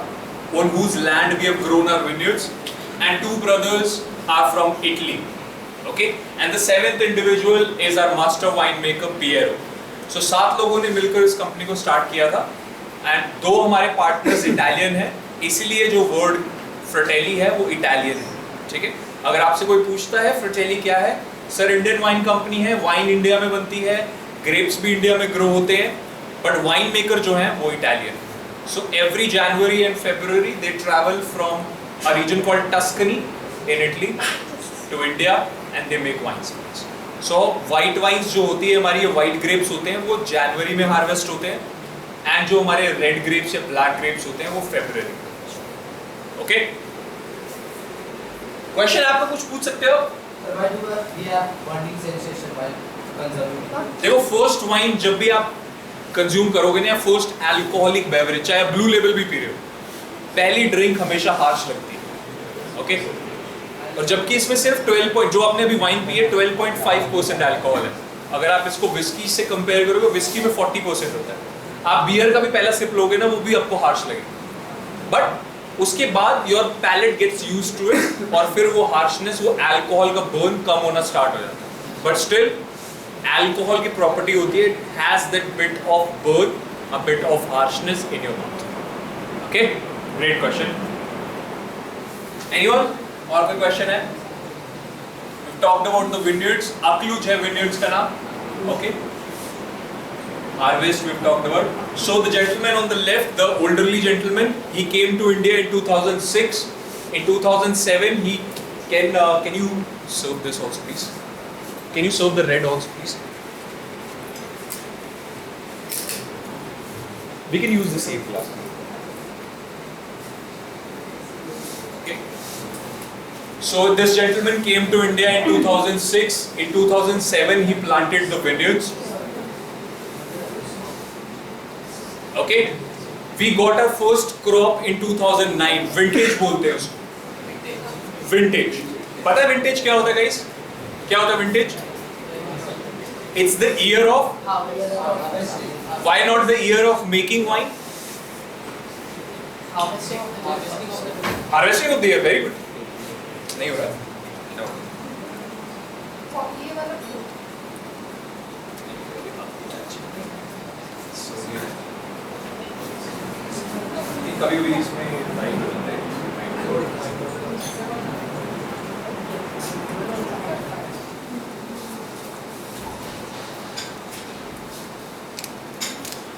on whose land we have grown our vineyards, and two brothers are from Italy. Okay, and the seventh individual is our master winemaker Piero. So 7 लोगों ने मिलकर इस company को start किया था, and 2 हमारे partners Italian हैं, इसीलिए जो वर्ड फ्रटेली है वो इटालियन है. ठीक है, अगर आपसे कोई पूछता है फ्रटेली क्या है, सर इंडियन वाइन कंपनी है, वाइन इंडिया में बनती है, ग्रेप्स भी इंडिया में ग्रो होते हैं, बट वाइन मेकर जो हैं वो Italian. So every January and February they travel from a region called Tuscany in Italy to India and they make wines. So white wines जो होती है हमारी, ये वाइट ग्रेप्स होते हैं, वो जनवरी में हार्वेस्ट होते हैं, एंड जो हमारे रेड ग्रेप्स या ब्लैक ग्रेप्स होते हैं वो फरवरी में. ओके, क्वेश्चन आपको कुछ पूछ सकते हो? देखो, फर्स्ट वाइन जब भी आप कंज्यूम करोगे ना, फर्स्ट अल्कोहलिक बेवरेज, चाहे ब्लू लेबल भी पी रहे हो, पहली ड्रिंक हमेशा हार्श लगती है. ओके, और जबकि इसमें सिर्फ 12 जो आपने अभी वाइन पी है 12.5% अल्कोहल है. अगर आप इसको विस्की से कंपेयर करोगे, विस्की में 40% होता है. आप बियर का भी पहला सिप लोगे ना, वो भी आपको हार्श लगेगा, बट उसके बाद your palate gets used to it, और फिर वो हार्शनेस, वो अल्कोहल का बर्न कम होना स्टार्ट हो जाता है. बट स्टिल अल्कोहल की प्रॉपर्टी होती है, it has that bit of burn, a bit of harshness in your mouth. Okay, great question. Anyone, और कोई क्वेश्चन है? We talked about the vineyards. अक्लूज है विनयर्ड्स का नाम. Okay, harvest we've talked about. So the gentleman on the left, the elderly gentleman, he came to India in 2006. In 2007 he can you serve this also please? Can you serve the red also please? We can use the same class. Okay. So this gentleman came to India in 2006. In 2007, he planted the vineyards. Okay. We got our first crop in 2009. Vintage बोलते हैं उसको. Vintage. पता है vintage क्या होता है guys? क्या होता है vintage? It's the year of. Why not the year of making wine? Harvesting of the year. Very good. नहीं हो रहा. No. ये वाला कभी भी इसमें लाइन होता है.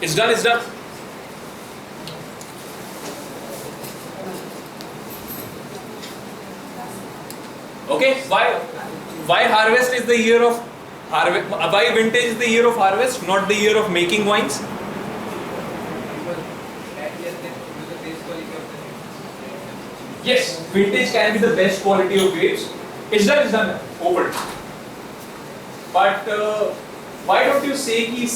It's done. It's done. Okay. Why harvest is the year of harvest? Why vintage is the year of harvest, not the year of making wines? Yes, vintage can be the best quality of grapes. It's done. It's done. Over. But why don't you say कि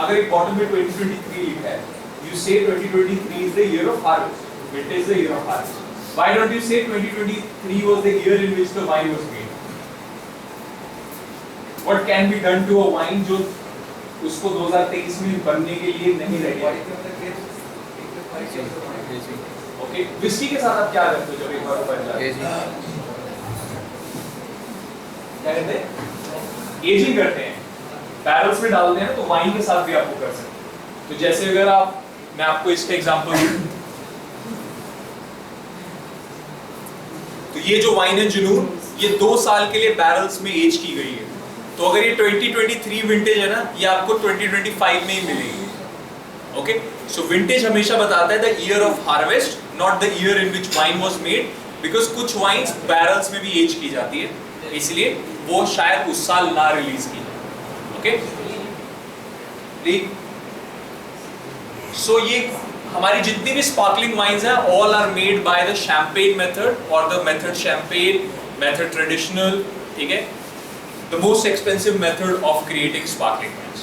अगर एक bottom में 2023 लिखा है, you say 2023 is the year of harvest. Vintage is the year of harvest. Why don't you say 2023 was the year in which the wine was made? What can be done to a wine जो उसको 2023 में बनने के लिए नहीं ready है? Okay, whisky के साथ आप क्या करते हो जब एक बार बन जाता है? क्या करते हैं? एजिंग करते हैं. बैरल्स में डालते हैं तो वाइन के साथ भी आपको कर सकते हैं. तो जैसे अगर मैं आपको इसका एग्जांपल दूं, तो ये जो वाइन है जुनून, ये 2 साल के लिए बैरल्स में एज की गई है. तो अगर ये 2023 विंटेज है ना, ये आपको 2025 में ही मिलेगी. ओके, सो विंटेज हमेशा बताता है the year of harvest, not the year in which wine was made, because कुछ वाइन्स बैरल्स में भी एज की जाती है, इसलिए वो शायद उस साल ना रिलीज की. ओके, सो ये हमारी जितनी भी स्पार्कलिंग वाइन्स हैं, all are made by the champagne method or the method champagne, method traditional. ठीक है, the most expensive method of creating sparkling wines.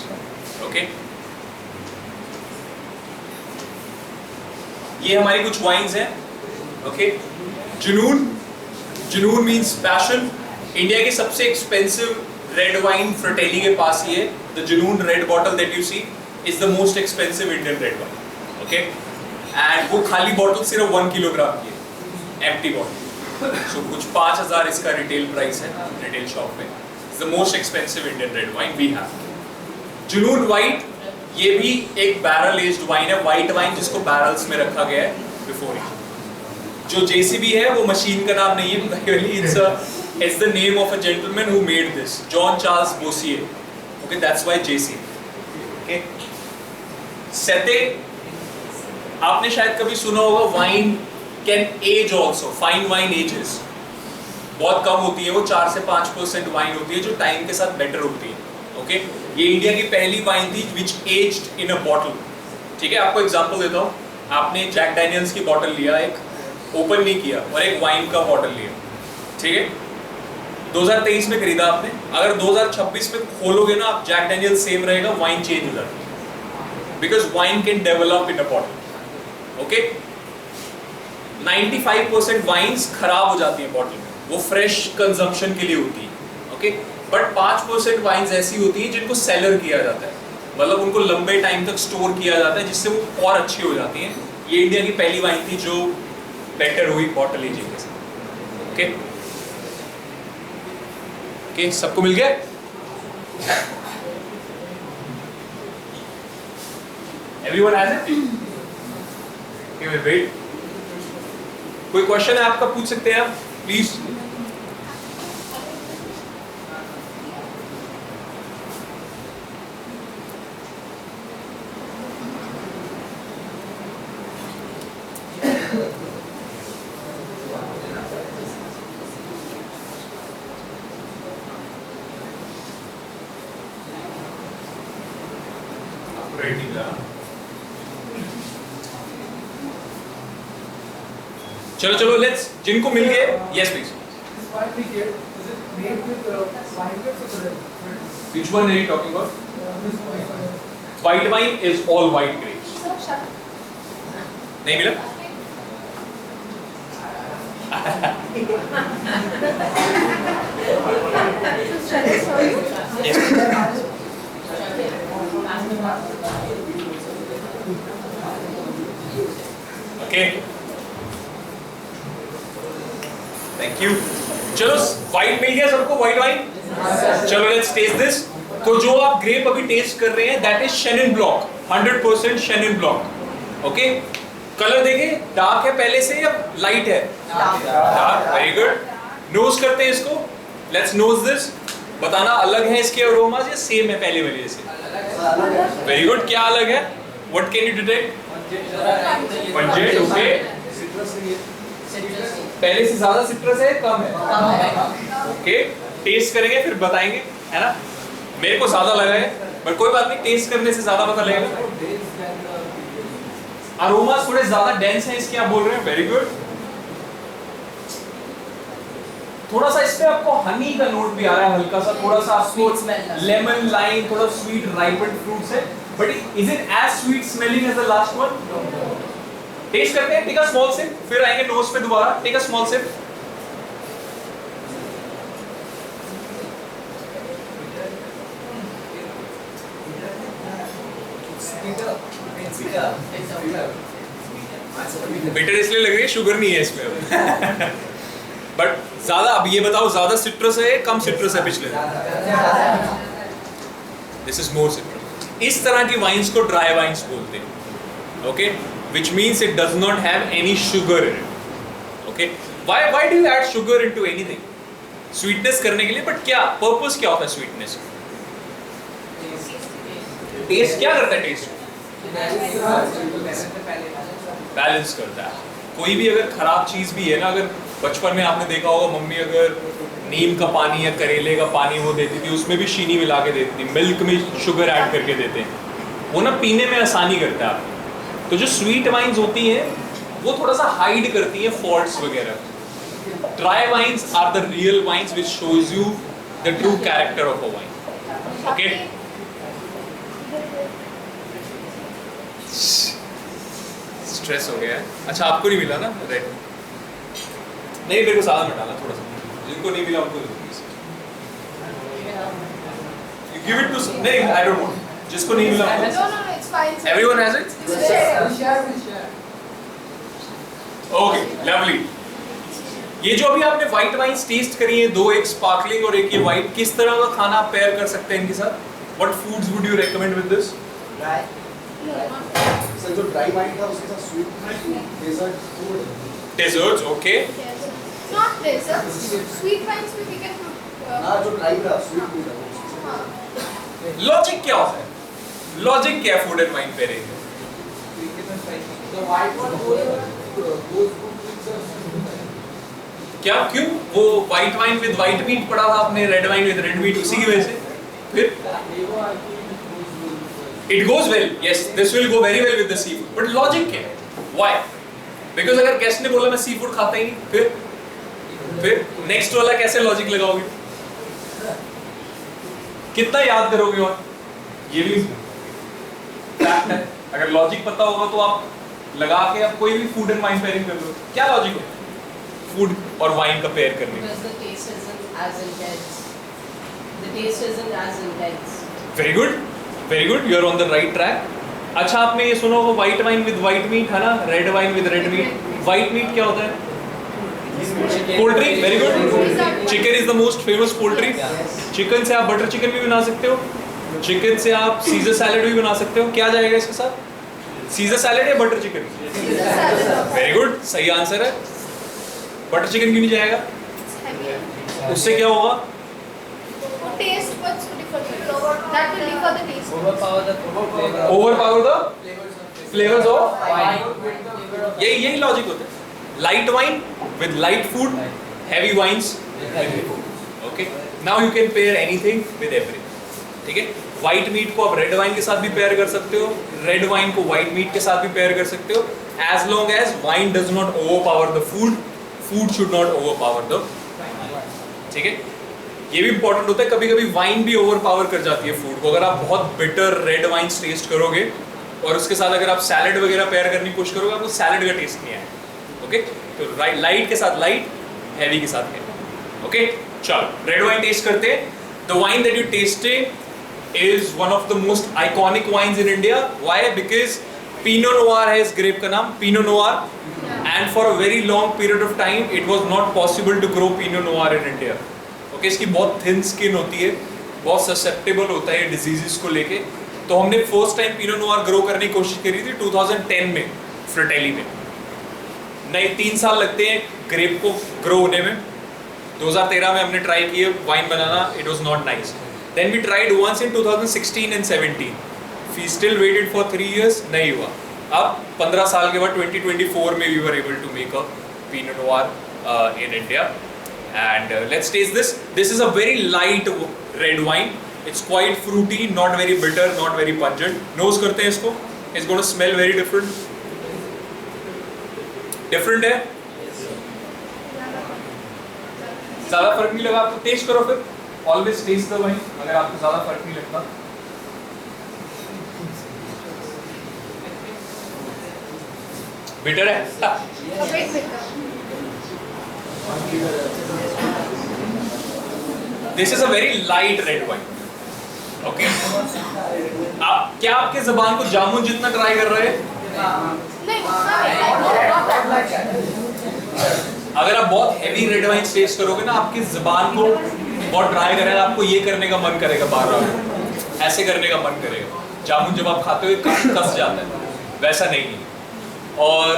Okay, ये हमारी कुछ वाइन्स हैं. ओके, जुनून मींस पैशन. इंडिया की सबसे एक्सपेंसिव रेड वाइन फ्रटेली के पास ही है. The Junoon red bottle that you see is the most expensive Indian red wine. Okay, and वो खाली बॉटल सिर्फ 1 किलोग्राम की है, एम्प्टी बॉटल. सो कुछ 5000 इसका रिटेल प्राइस है रिटेल शॉप में. It's the most expensive Indian red wine we have. Junoon white, ये भी एक बैरल एज्ड वाइन है, वाइट वाइन जिसको बैरल्स में रखा गया है बिफोर इट. जो जेसीबी है वो मशीन का नाम नहीं है, it's the name of a gentleman who made this, John Charles Bossier. Okay, that's why JCB. Okay, Sete, आपने शायद कभी सुना होगा wine can age also. Fine wine ages बहुत कम होती है, वो 4 से 5% वाइन होती है जो टाइम के साथ बेटर होती है. ओके, ये इंडिया की पहली वाइन थी विच एज्ड इन अ बॉटल. ठीक है, आपको एग्जांपल देता हूँ. आपने जैक डैनियल्स की बॉटल लिया, एक ओपन नहीं किया, और एक वाइन का बॉटल लिया. ठीक है, 2023 में खरीदा आपने. अगर 2026 में खोलोगे ना आप, जैक डैनियल्स सेम रहेगा, वाइन चेंज हो जाती है, because wine can develop in a bottle. Okay, 95% wines खराब हो जाती है बॉटल में, वो फ्रेश कंजम्पशन के लिए होती है. ओके, बट 5% वाइन्स ऐसी होती हैं जिनको सेलर किया जाता है, मतलब उनको लंबे टाइम तक स्टोर किया जाता है जिससे वो और अच्छी हो जाती हैं. ये इंडिया की पहली वाइन थी जो बेटर हुई बॉटल एजिंग के साथ. ओके, ओके, सबको मिल गया? Everyone has it? Okay, we'll wait. कोई क्वेश्चन है आपका, पूछ सकते हैं आप प्लीज. चलो चलो लेट्स, जिनको मिल गए, yes please. White ticket, is it made with wine grapes or red? Which one are you talking about? White wine is all white grapes. नहीं मिला? Okay. Thank you. चलो व्हाइट मिल गया सबको, व्हाइट वाइन. चलो let's test this. तो जो आप grep अभी टेस्ट कर रहे हैं that is Shannon block, 100% Shannon block. Okay, colour देखें, डार्क है पहले से या लाइट है? डार्क. Very good. नोज करते हैं इसको. Let's nose this. बताना अलग है इसके अरोमास या सेम है पहले वाले जैसे? Very good. क्या अलग है? What can you detect? Pungent. Okay, पहले से ज्यादा सिट्रस है, कम है? ओके, टेस्ट करेंगे फिर बताएंगे, है ना? मेरे को ज्यादा लगा है, बट कोई बात नहीं, टेस्ट करने से ज्यादा पता लगेगा. अरोमास थोड़े ज्यादा डेंस हैं इसके, आप बोल रहे हैं. Very good. थोड़ा सा इसमें आपको हनी का नोट भी आ रहा है, हल्का सा, थोड़ा सा आपको लेमन, लाइम, थोड़ा स्वीट राइपेंड फ्रूट्स है. But is it as sweet smelling as the last one? Taste करते हैं. टेक अ स्मॉल सिप, फिर आएंगे नोज पे दोबारा. Take a small sip. Bitter इसलिए लग रही है, शुगर नहीं है इसमें. बट ज्यादा, अब ये बताओ, ज्यादा सिट्रस है, कम सिट्रस है पिछले? This is more citrus. इस तरह की वाइन्स को ड्राई वाइन्स बोलते हैं. Okay, which means it does not have any sugar in it. Okay, why do you add sugar into anything? Sweetness करने के लिए, but क्या purpose क्या होता है sweetness? Taste क्या करता है? taste बैलेंस करता है. कोई भी अगर खराब चीज भी है ना, अगर बचपन में आपने देखा होगा मम्मी अगर नीम का पानी या करेले का पानी वो देती थी, उसमें भी चीनी मिला के देती थी, मिल्क में शुगर ऐड करके देते हैं, वो ना पीने में आसानी करता है आपको. तो जो स्वीट वाइन्स होती हैं वो थोड़ा सा हाइड करती हैं फॉल्ट्स वगैरह. Dry wines are the real wines which shows you the true character of a wine. Okay, stress हो गया है. अच्छा, आपको नहीं मिला ना रेड? नहीं, मेरे को सादा में डाला थोड़ा सा. जिनको नहीं मिला उनको यू गिव इट टू. नहीं, आई डोंट वांट. जिसको नहीं मिला No, it's fine. Sir. Everyone has it? Okay, lovely. ये जो अभी आपने व्हाइट वाइन्स टेस्ट करी हैं, दो, एक स्पार्कलिंग और एक ये व्हाइट, किस तरह का खाना आप पेयर कर सकते हैं इनके साथ? What foods would you recommend with this? Dry. Sir जो ड्राई वाइन था उसके साथ sweet dessert food. Desserts, okay. Yes. Not desserts. Sweet wines we can. ना जो ड्राई था स्वीट नहीं था. हाँ. लॉजिक क्या होता है? लॉजिक क्या है food and wine pairing? The white one goes क्या, क्यों? वो white wine with white meat पढ़ा था आपने, red wine with red meat, उसी की वजह से. फिर it goes well. Yes, this will go very well with the seafood. But logic क्या है? व्हाई? बिकॉज अगर गेस्ट ने बोला मैं सी फूड खाता ही नहीं, फिर नेक्स्ट वाला कैसे लॉजिक लगाओगे? कितना याद करोगे? और ये भी फैक्ट है. अगर लॉजिक पता होगा तो आप लगा के आप कोई भी फूड एंड वाइन पेयरिंग कर लो. क्या लॉजिक है फूड और वाइन का पेयर करने में? Because the taste isn't as intense. The taste isn't as intense. Very good, very good, you are on the right track. अच्छा, आपने ये सुना होगा white wine with white meat, है ना? Red wine with red meat. White meat क्या होता है? Poultry. Very good. Chicken is the most famous poultry. Chicken से आप बटर चिकन भी बना सकते हो, चिकन से आप सीजर सैलेड भी बना सकते हो. क्या जाएगा इसके साथ? सीजर सैलेड या बटर चिकन? वेरी गुड, सही आंसर है. बटर चिकन क्यों नहीं जाएगा? उससे क्या होगा? Taste what's different. That will differ the taste. overpower the flavor. Overpower the Flavors flavours of ऑफ wine. यही लॉजिक होता है. Light wine with light food, heavy wines with heavy food. Okay, now you can pair anything with everything. ठीक है, white meet को आप red wine के साथ भी पेयर कर सकते हो, रेड वाइन को व्हाइट मीट के साथ भी पेयर कर सकते हो, as long as wine does not overpower the food, food should not overpower the wine. ठीक है, ये भी इंपॉर्टेंट होता है. कभी कभी वाइन भी ओवरपावर कर जाती है फूड को. अगर आप बहुत बिटर रेड वाइन टेस्ट करोगे और उसके साथ अगर आप सैलड वगैरह पेयर करने की कोशिश करोगे, आपको सैलड का टेस्ट नहीं आएगा. ओके, तो लाइट के साथ लाइट, हैवी के साथ हैवी. ओके, चलो रेड वाइन टेस्ट करते हैं. The wine that you tested is one of the most iconic wines in India. Why? Because Pinot Noir है इस ग्रेप का नाम, Pinot Noir, and for a very long period of time it was not possible to grow Pinot Noir in India. Okay, इसकी बहुत thin skin होती है, बहुत susceptible होता है diseases को लेके. तो हमने first time Pinot Noir grow करने की कोशिश करी थी 2010 में फ्रटेली में. नहीं, 3 साल लगते हैं ग्रेप को ग्रो होने में. 2013 में हमने ट्राई किए wine banana, it was not nice. Then we tried once in 2016 and 17. We still waited for 3 years, नहीं हुआ. अब 15 साल के बाद 2024 में we were able to make a Pinot Noir in India. And let's taste this. This is a very light red wine. It's quite fruity, not very bitter, not very pungent. Nose करते हैं इसको. It's going to smell very different. Different है? ज़्यादा फर्क नहीं लगा आपको? Test करो फिर. Always taste the wine. अगर आपको ज़्यादा फर्क नहीं लगता. Bitter है? A bit bitter. This is a very light red wine. Okay. आप क्या आपके ज़बान को जामुन जितना ट्राई कर रहे हैं? नहीं, उतना नहीं. अगर आप बहुत हेवी रेड वाइन टेस्ट करोगे ना, आपकी ज़बान को बहुत ड्राई करेगा, आपको ये करने का मन करेगा, बार-बार ऐसे करने का मन करेगा. जामुन जब आप खाते हो कस जाता है, वैसा नहीं है. और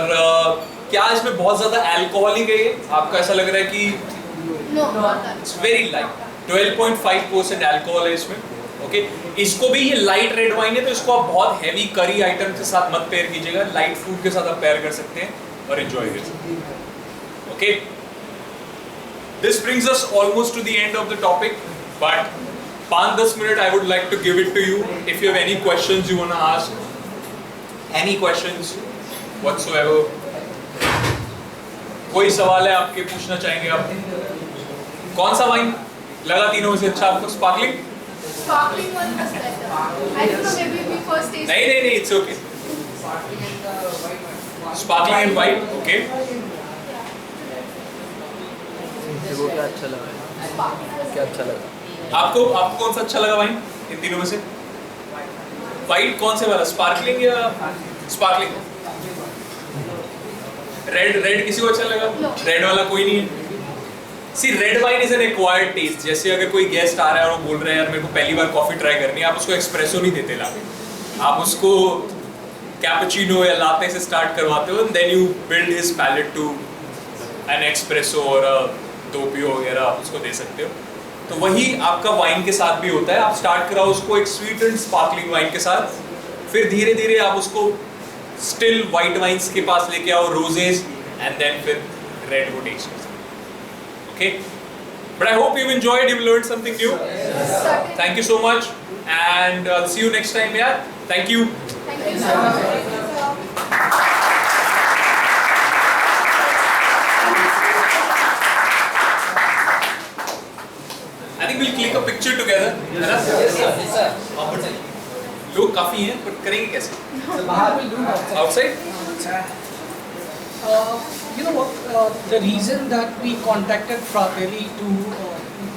क्या इसमें बहुत ज़्यादा अल्कोहलिक है? आपको ऐसा लग रहा है कि No, not that. It's very light. 12.5% alcohol है इसमें. ओके, इसको भी ये लाइट रेड वाइन है, तो इसको आप बहुत हैवी करी आइटम के साथ मत पेयर कीजिएगा. लाइट फूड के साथ आप पेयर कर सकते हैं और एंजॉय कर सकते हैं. Okay, this brings us almost to the end of the topic, but 5-10 minutes I would like to give it to you. If you have any questions you want to ask, any questions whatsoever, कोई सवाल है आपके पूछना चाहेंगे आप? कौन सा wine लगा तीनों में से अच्छा आपको? Sparkling? Sparkling one was better. I don't know, maybe we first tasted. नहीं, it's okay. Sparkling and white, okay. वो क्या अच्छा लगा? क्या अच्छा लगा? आपको कौन सा अच्छा लगा वाइन इन तीनों में से? वाइट कौन से वाला? स्पार्कलिंग या स्पार्कलिंग? रेड किसी को अच्छा लगा? रेड वाला कोई नहीं है. See, red wine is an acquired taste. जैसे अगर कोई गेस्ट आ रहा है और वो बोल रहे हैं यार मेरे को पहली बार कॉफी ट्राई करनी है, आप उसको एक्सप्रेसो नहीं देते ला, आप उसको कैपुचिनो या लाटे से स्टार्ट करवाते हो. Then you build his palate to an espresso और दोपियो वगैरह आप उसको दे सकते हो. तो वही आपका वाइन के साथ भी होता है. आप स्टार्ट कराओ उसको एक स्वीट एंड स्पार्कलिंग वाइन के साथ, फिर धीरे धीरे आप उसको स्टिल वाइट वाइन्स के पास लेके आओ, रोजेस, एंड देन फिर रेड को टेस्ट कर सकते. Okay, but I hope you enjoyed, you learned something new. Thank you so much and see you next time यार. Thank you. Thank you so much. I think we'll click a picture together. Yes, sir. लोग काफी हैं, but करेंगे कैसे? Outside? You know what? The reason that we contacted Fratelli to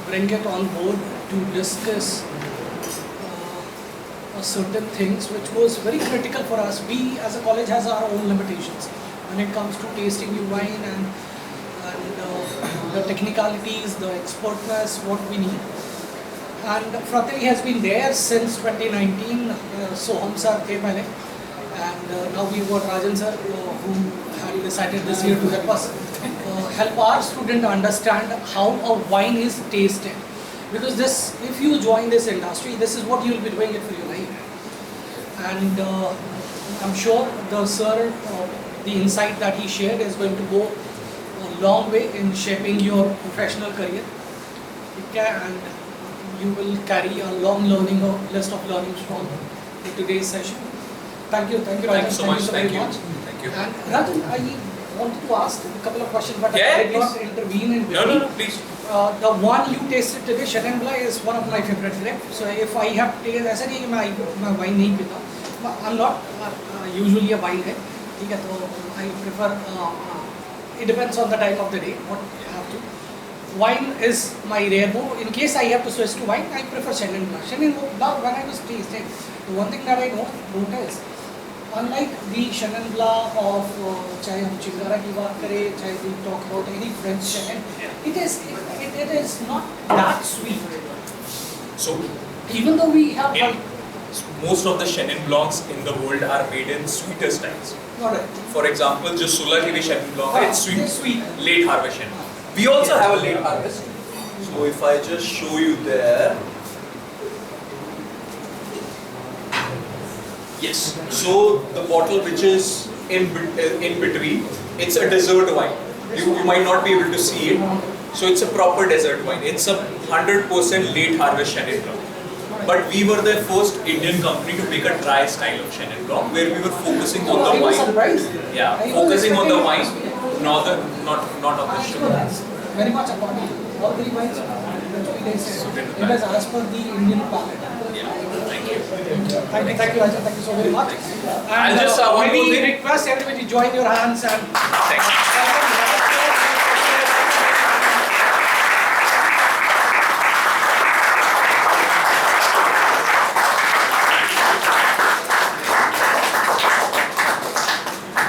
bring it on board to discuss certain things which was very critical for us. We as a college has our own limitations when it comes to tasting new wine and the technicalities, the expertness, what we need. And Fratelli has been there since 2019. Soham sir came pehle, and now we got Rajan sir who had decided this year to help our student understand how a wine is tasted. Because this, if you join this industry, this is what you will be doing it for your life. And I'm sure the sir, the insight that he shared is going to go a long way in shaping your professional career. Okay, and you will carry a long list of learnings from today's session. Thank you, Thank you so much. very Thank you. much. Thank you. you. And Rajan, I wanted to ask a couple of questions, but Yeah, I did please. not intervene in No, between. no, please. The one you tasted today, Chenin Blanc, is one of my favorite grapes. So if I have taken, ऐसा नहीं कि मैं wine नहीं पीता. I'm not usually a wine head. ठीक है, तो I prefer. It depends on the time of the day. What you have to. Wine is my rare bow. In case I have to switch to wine, I prefer Chenin Blanc. Chenin Blanc, when I was tasting, the one thing that I noticed, unlike the Chenin Blanc of चाहे हम चिंगारा की बात करें, चाहे we talk about any French Chenin, it is not that sweet. So, Even though we have most of the Chenin Blancs in the world are made in sweeter styles. got it. For example, जो सुलह की भी Chenin Blanc है, it's sweet, It's sweet. late harvest Chenin. We also have a late harvest. So if I just show you there. Yes. So the bottle which is in between, it's a dessert wine. You might not be able to see it. So it's a proper dessert wine. It's a 100% late harvest Chenin Blanc. But we were the first Indian company to make a dry style of Chenin Blanc, where we were focusing on I the was wine. surprised. Yeah, I was focusing on the expecting- wine, not on the sugar. That's very much according to all three wines that we tasted. It is as per the Indian palate. Yeah, thank you. Thank you, Rajan. Thank you so very much. And I'll just one maybe more thing. request everybody join your hands and Thank you.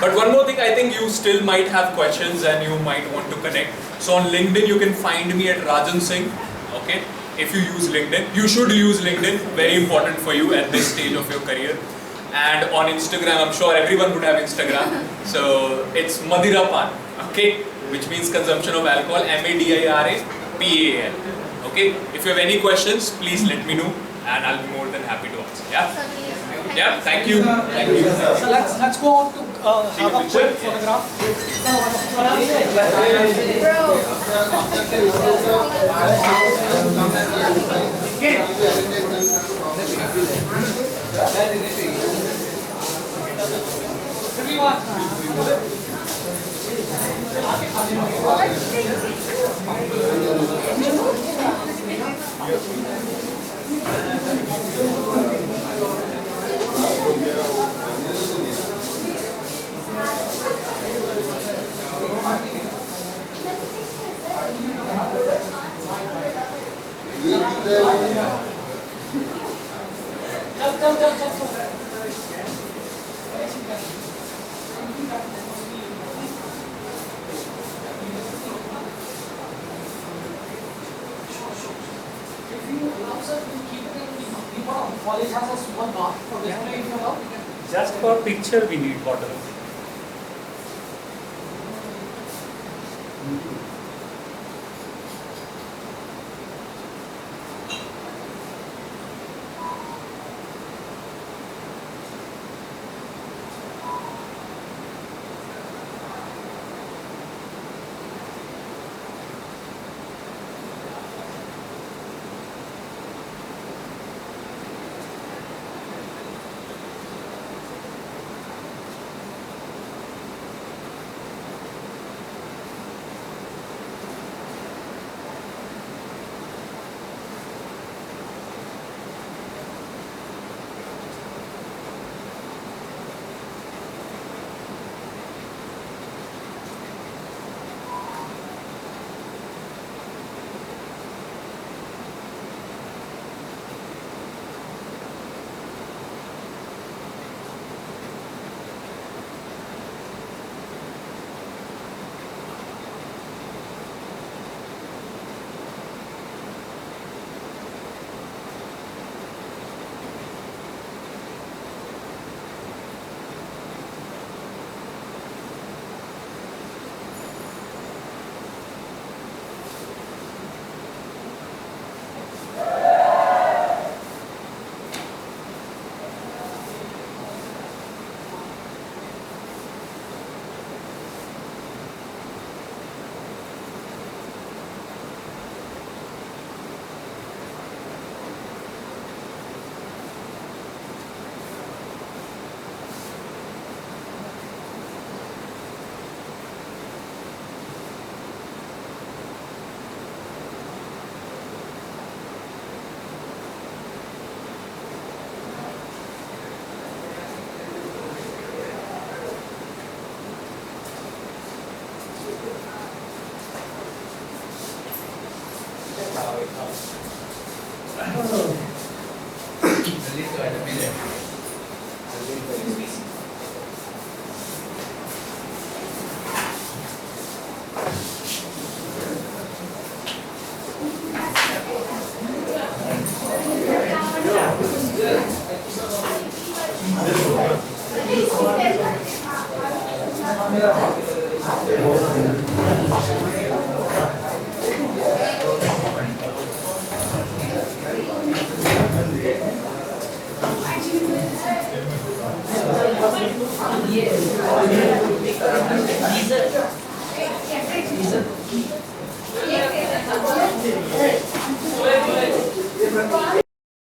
But one more thing, I think you still might have questions and you might want to connect. So on LinkedIn, you can find me at Rajan Singh. Okay, if you use LinkedIn, you should use LinkedIn. Very important for you at this stage of your career. And on Instagram, I'm sure everyone would have Instagram. So it's Madira Pan. Okay, which means consumption of alcohol. MADIRAPAL. Okay. If you have any questions, please let me know, and I'll be more than happy to answer. Yeah. Yeah. Thank you. Thank you. So let's go on to have a quick photograph. College has a small bar for display if you allow. Just for picture we need bottle. These are